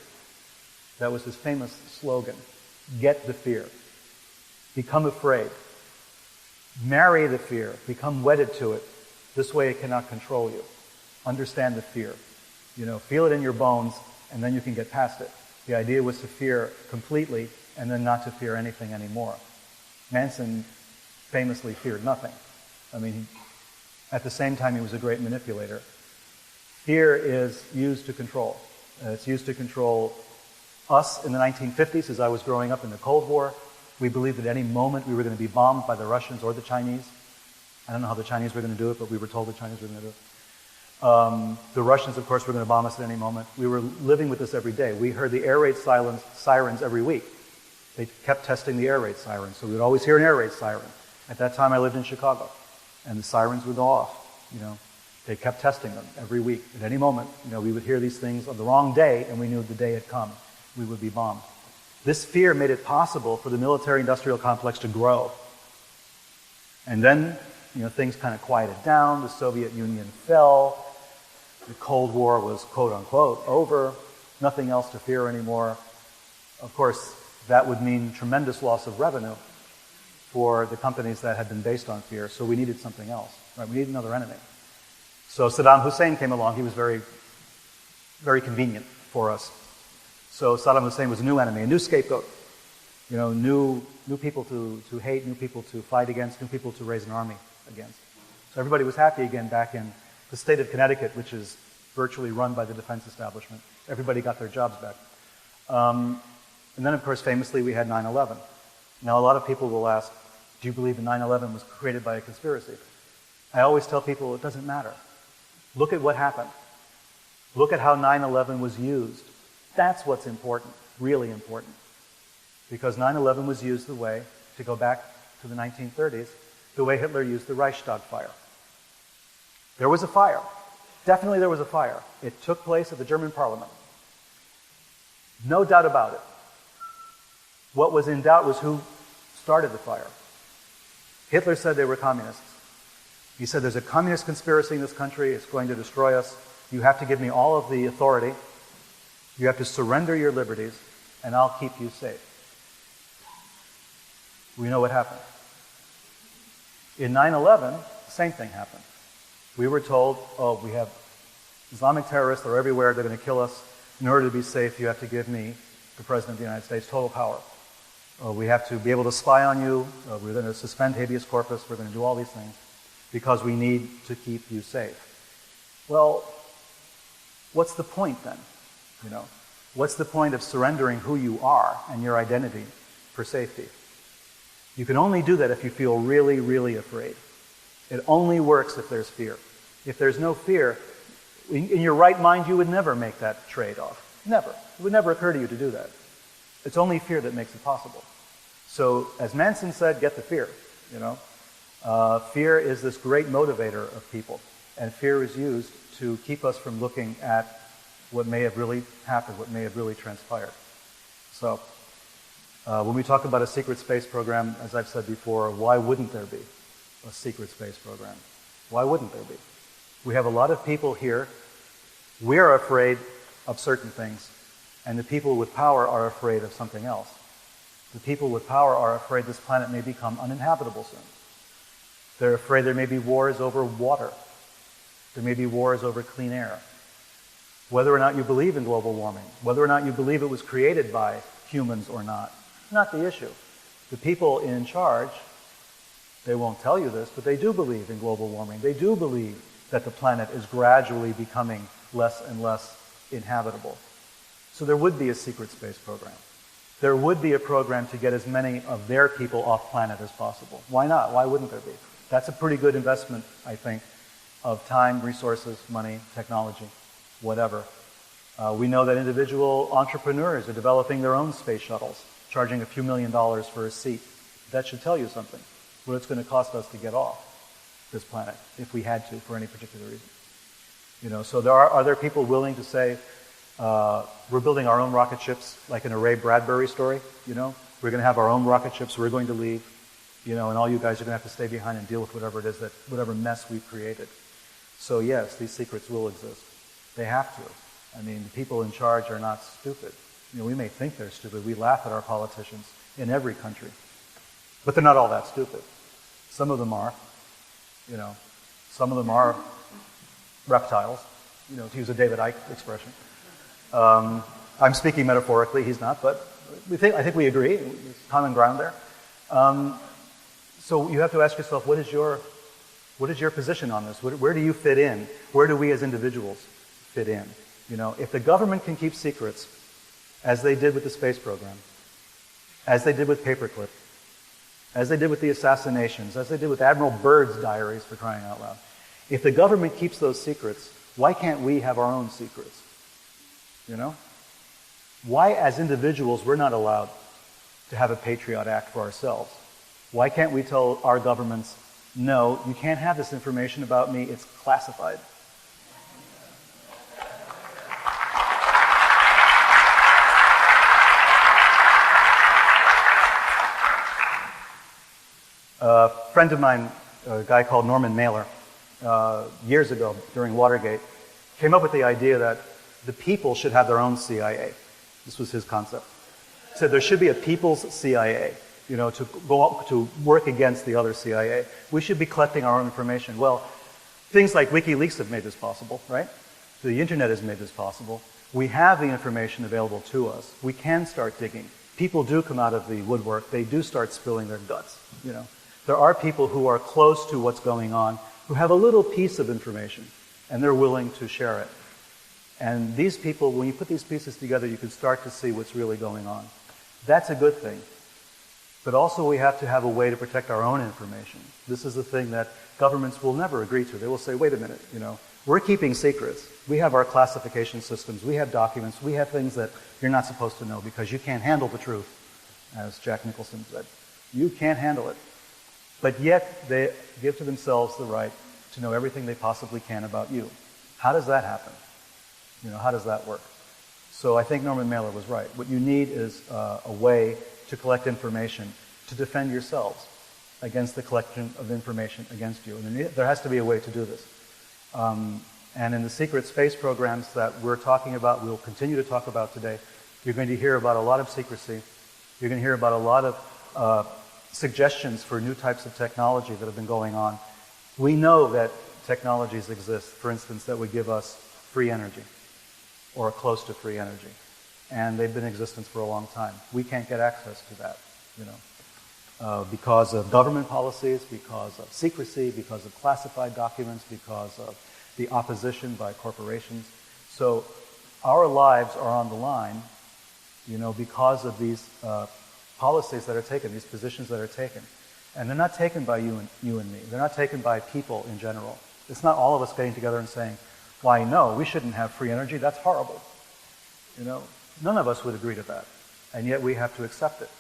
That was his famous slogan. Get the fear. Become afraid. Marry the fear. Become wedded to it. This way it cannot control you. Understand the fear. You know, feel it in your bones, and then you can get past it. The idea was to fear completely, and then not to fear anything anymore. Manson famously feared nothing. I mean, at the same time, he was a great manipulator. Fear is used to control. It's used to control us in the 1950s, as I was growing up in the Cold War. We believed at any moment we were going to be bombed by the Russians or the Chinese. I don't know how the Chinese were going to do it, but we were told the Chinese were going to do it. The Russians, of course, were going to bomb us at any moment. We were living with this every day. We heard the air raid sirens every week. They kept testing the air raid sirens, so we would always hear an air raid siren. At that time, I lived in Chicago, and the sirens would go off. You know, they kept testing them every week. At any moment, you know, we would hear these things on the wrong day, and we knew the day had come. We would be bombed. This fear made it possible for the military-industrial complex to grow. And then, you know, things kind of quieted down. The Soviet Union fell. The Cold War was, quote-unquote, over. Nothing else to fear anymore. Of course, that would mean tremendous loss of revenue for the companies that had been based on fear. So we needed something else. Right? We needed another enemy. So Saddam Hussein came along. He was very, very convenient for us. So Saddam Hussein was a new enemy, a new scapegoat. You know, new people to hate, new people to fight against, new people to raise an army against. So everybody was happy again back in the state of Connecticut, which is virtually run by the defense establishment. Everybody got their jobs back. And then, of course, famously, we had 9/11. Now, a lot of people will ask, do you believe that 9/11 was created by a conspiracy? I always tell people it doesn't matter. Look at what happened. Look at how 9/11 was used. That's what's important, really important. Because 9/11 was used the way, to go back to the 1930s, the way Hitler used the Reichstag fire. There was a fire. Definitely there was a fire. It took place at the German parliament. No doubt about it. What was in doubt was who started the fire. Hitler said they were communists. He said, there's a communist conspiracy in this country. It's going to destroy us. You have to give me all of the authority. You have to surrender your liberties, and I'll keep you safe. We know what happened. In 9/11, the same thing happened. We were told, oh, we have Islamic terrorists. They're everywhere. They're going to kill us. In order to be safe, you have to give me, the President of the United States, total power. We have to be able to spy on you. We're going to suspend habeas corpus. We're going to do all these things because we need to keep you safe. Well, what's the point then? What's the point of surrendering who you are and your identity for safety? You can only do that if you feel really, really afraid. It only works if there's fear. If there's no fear, in your right mind, you would never make that trade-off. Never. It would never occur to you to do that. It's only fear that makes it possible. So, as Manson said, get the fear. Fear is this great motivator of people, and fear is used to keep us from looking at what may have really happened, what may have really transpired. So, when we talk about a secret space program, as I've said before, why wouldn't there be a secret space program? Why wouldn't there be? We have a lot of people here. We're afraid of certain things, and the people with power are afraid of something else. The people with power are afraid this planet may become uninhabitable soon. They're afraid there may be wars over water. There may be wars over clean air. Whether or not you believe in global warming, whether or not you believe it was created by humans or not the issue. The people in charge, they won't tell you this, but they do believe in global warming. They do believe that the planet is gradually becoming less and less inhabitable. So there would be a secret space program. There would be a program to get as many of their people off planet as possible. Why not? Why wouldn't there be? That's a pretty good investment, I think, of time, resources, money, technology, whatever. We know that individual entrepreneurs are developing their own space shuttles, charging a few $1 million for a seat. That should tell you something, what it's going to cost us to get off this planet, if we had to, for any particular reason. So are there people willing to say, we're building our own rocket ships, like in a Ray Bradbury story, We're going to have our own rocket ships, we're going to leave, and all you guys are going to have to stay behind and deal with whatever it is, whatever mess we've created. So yes, these secrets will exist. They have to. The people in charge are not stupid. We may think they're stupid. We laugh at our politicians in every country. But they're not all that stupid. Some of them are. Some of them are reptiles, to use a David Icke expression. I'm speaking metaphorically, he's not, but I think we agree. There's common ground there. So you have to ask yourself, what is your position on this? Where do you fit in? Where do we as individuals fit in? If the government can keep secrets, as they did with the space program, as they did with Paperclip, as they did with the assassinations, as they did with Admiral Byrd's diaries, for crying out loud. If the government keeps those secrets, why can't we have our own secrets? Why, as individuals, we're not allowed to have a Patriot Act for ourselves? Why can't we tell our governments, no, you can't have this information about me, it's classified? A friend of mine, a guy called Norman Mailer, years ago during Watergate, came up with the idea that the people should have their own CIA. This was his concept. He said there should be a people's CIA, to work against the other CIA. We should be collecting our own information. Well, things like WikiLeaks have made this possible, right? The internet has made this possible. We have the information available to us. We can start digging. People do come out of the woodwork. They do start spilling their guts, There are people who are close to what's going on, who have a little piece of information, and they're willing to share it. And these people, when you put these pieces together, you can start to see what's really going on. That's a good thing. But also we have to have a way to protect our own information. This is the thing that governments will never agree to. They will say, wait a minute, we're keeping secrets. We have our classification systems. We have documents. We have things that you're not supposed to know because you can't handle the truth, as Jack Nicholson said. You can't handle it. But yet they give to themselves the right to know everything they possibly can about you. How does that happen? How does that work? So I think Norman Mailer was right. What you need is a way to collect information to defend yourselves against the collection of information against you. And there has to be a way to do this. And in the secret space programs that we're talking about, we'll continue to talk about today, you're going to hear about a lot of secrecy. You're going to hear about a lot of suggestions for new types of technology that have been going on. We know that technologies exist, for instance, that would give us free energy or close to free energy. And they've been in existence for a long time. We can't get access to that, because of government policies, because of secrecy, because of classified documents, because of the opposition by corporations. So our lives are on the line, because of these policies that are taken, these positions that are taken. And they're not taken by you and me. They're not taken by people in general. It's not all of us getting together and saying, why, no, we shouldn't have free energy. That's horrible. None of us would agree to that. And yet we have to accept it.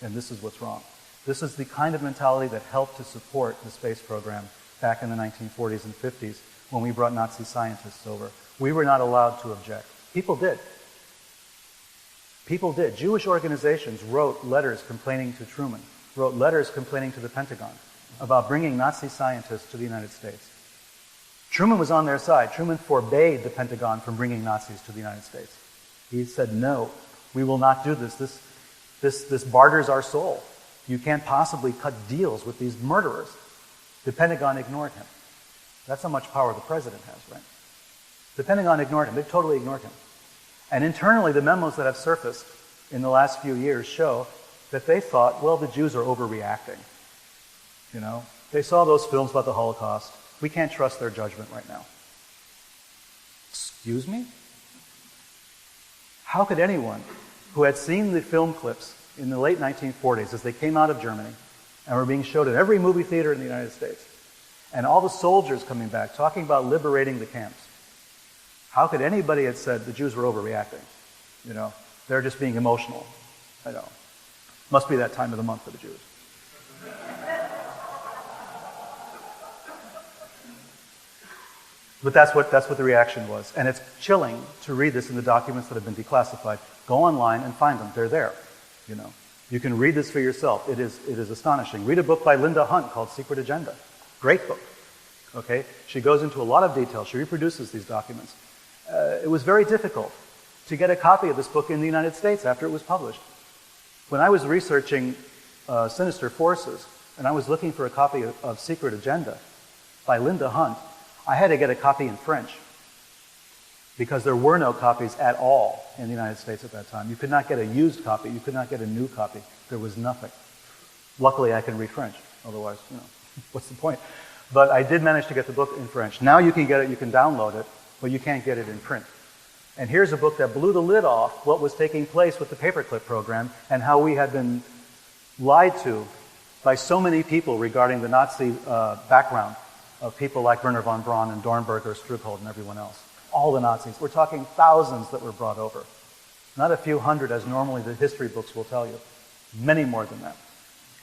And this is what's wrong. This is the kind of mentality that helped to support the space program back in the 1940s and 50s when we brought Nazi scientists over. We were not allowed to object. People did. People did. Jewish organizations wrote letters complaining to Truman, wrote letters complaining to the Pentagon about bringing Nazi scientists to the United States. Truman was on their side. Truman forbade the Pentagon from bringing Nazis to the United States. He said, no, we will not do this. This barters our soul. You can't possibly cut deals with these murderers. The Pentagon ignored him. That's how much power the president has, right? The Pentagon ignored him. They totally ignored him. And internally, the memos that have surfaced in the last few years show that they thought, well, the Jews are overreacting. They saw those films about the Holocaust. We can't trust their judgment right now. Excuse me? How could anyone who had seen the film clips in the late 1940s as they came out of Germany and were being showed at every movie theater in the United States, and all the soldiers coming back talking about liberating the camps, how could anybody have said the Jews were overreacting? They're just being emotional. I know. Must be that time of the month for the Jews. But that's what the reaction was. And it's chilling to read this in the documents that have been declassified. Go online and find them. They're there. You can read this for yourself. It is astonishing. Read a book by Linda Hunt called Secret Agenda. Great book. Okay? She goes into a lot of detail. She reproduces these documents. It was very difficult to get a copy of this book in the United States after it was published. When I was researching Sinister Forces, and I was looking for a copy of Secret Agenda by Linda Hunt, I had to get a copy in French because there were no copies at all in the United States at that time. You could not get a used copy. You could not get a new copy. There was nothing. Luckily, I can read French. Otherwise, what's the point? But I did manage to get the book in French. Now you can get it, you can download it, but you can't get it in print. And here's a book that blew the lid off what was taking place with the Paperclip program and how we had been lied to by so many people regarding the Nazi background of people like Werner von Braun and Dornberger, Struckold, and everyone else. All the Nazis. We're talking thousands that were brought over. Not a few hundred, as normally the history books will tell you. Many more than that.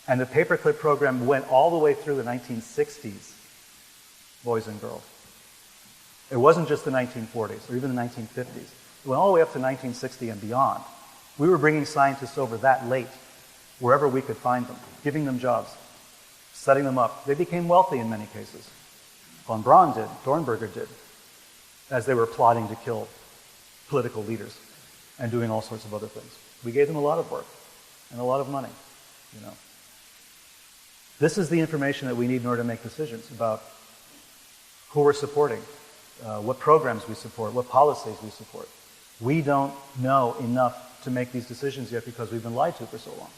And the Paperclip program went all the way through the 1960s, boys and girls. It wasn't just the 1940s or even the 1950s. It went all the way up to 1960 and beyond. We were bringing scientists over that late, wherever we could find them, giving them jobs, setting them up. They became wealthy in many cases. Von Braun did, Dornberger did, as they were plotting to kill political leaders and doing all sorts of other things. We gave them a lot of work and a lot of money, This is the information that we need in order to make decisions about who we're supporting, what programs we support, what policies we support. We don't know enough to make these decisions yet because we've been lied to for so long.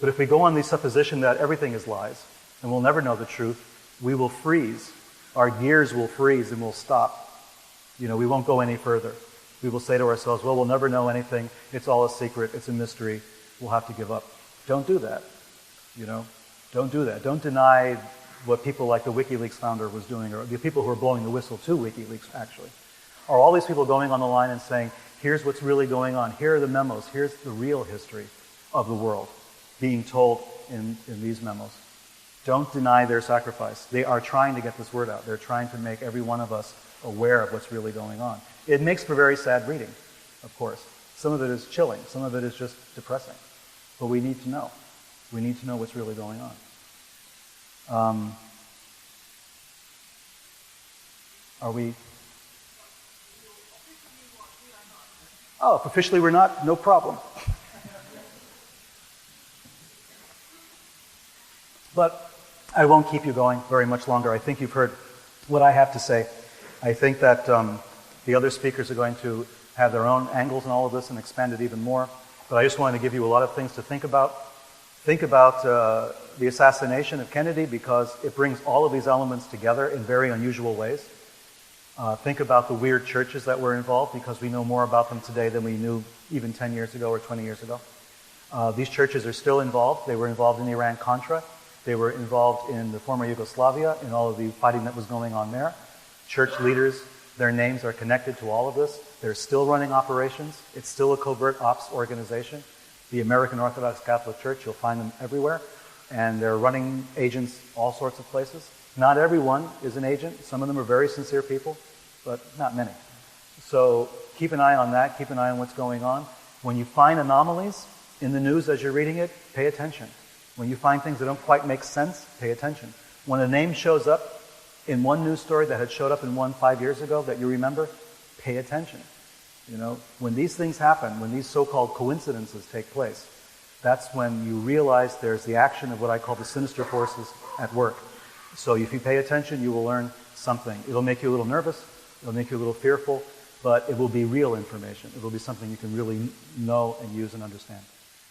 But if we go on the supposition that everything is lies and we'll never know the truth, we will freeze. Our gears will freeze and we'll stop. We won't go any further. We will say to ourselves, well, we'll never know anything. It's all a secret. It's a mystery. We'll have to give up. Don't do that. Don't do that. Don't deny what people like the WikiLeaks founder was doing, or the people who are blowing the whistle to WikiLeaks, actually. Are all these people going on the line and saying, here's what's really going on. Here are the memos. Here's the real history of the world being told in these memos. Don't deny their sacrifice. They are trying to get this word out. They're trying to make every one of us aware of what's really going on. It makes for very sad reading, of course. Some of it is chilling. Some of it is just depressing. But we need to know. We need to know what's really going on. Are we... Oh, if officially we're not, no problem. But I won't keep you going very much longer. I think you've heard what I have to say. I think that the other speakers are going to have their own angles in all of this and expand it even more. But I just wanted to give you a lot of things to think about. Think about the assassination of Kennedy because it brings all of these elements together in very unusual ways. Think about the weird churches that were involved because we know more about them today than we knew even 10 years ago or 20 years ago. These churches are still involved. They were involved in Iran-Contra. They were involved in the former Yugoslavia, in all of the fighting that was going on there. Church leaders, their names are connected to all of this. They're still running operations. It's still a covert ops organization. The American Orthodox Catholic Church, you'll find them everywhere. And they're running agents all sorts of places. Not everyone is an agent. Some of them are very sincere people, but not many. So keep an eye on that. Keep an eye on what's going on. When you find anomalies in the news as you're reading it, pay attention. When you find things that don't quite make sense, pay attention. When a name shows up in one news story that had showed up in one 5 years ago that you remember, pay attention. You know, when these things happen, when these so-called coincidences take place, that's when you realize there's the action of what I call the sinister forces at work. So if you pay attention, you will learn something. It'll make you a little nervous, it'll make you a little fearful, but it will be real information. It will be something you can really know and use and understand.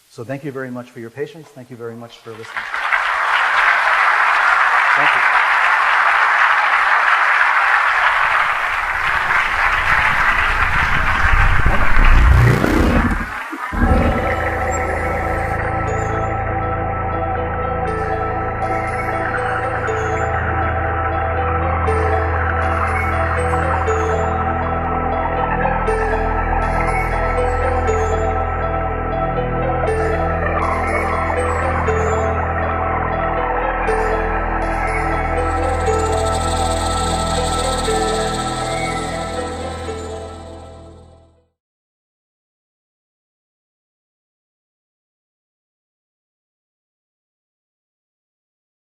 So thank you very much for your patience. Thank you very much for listening.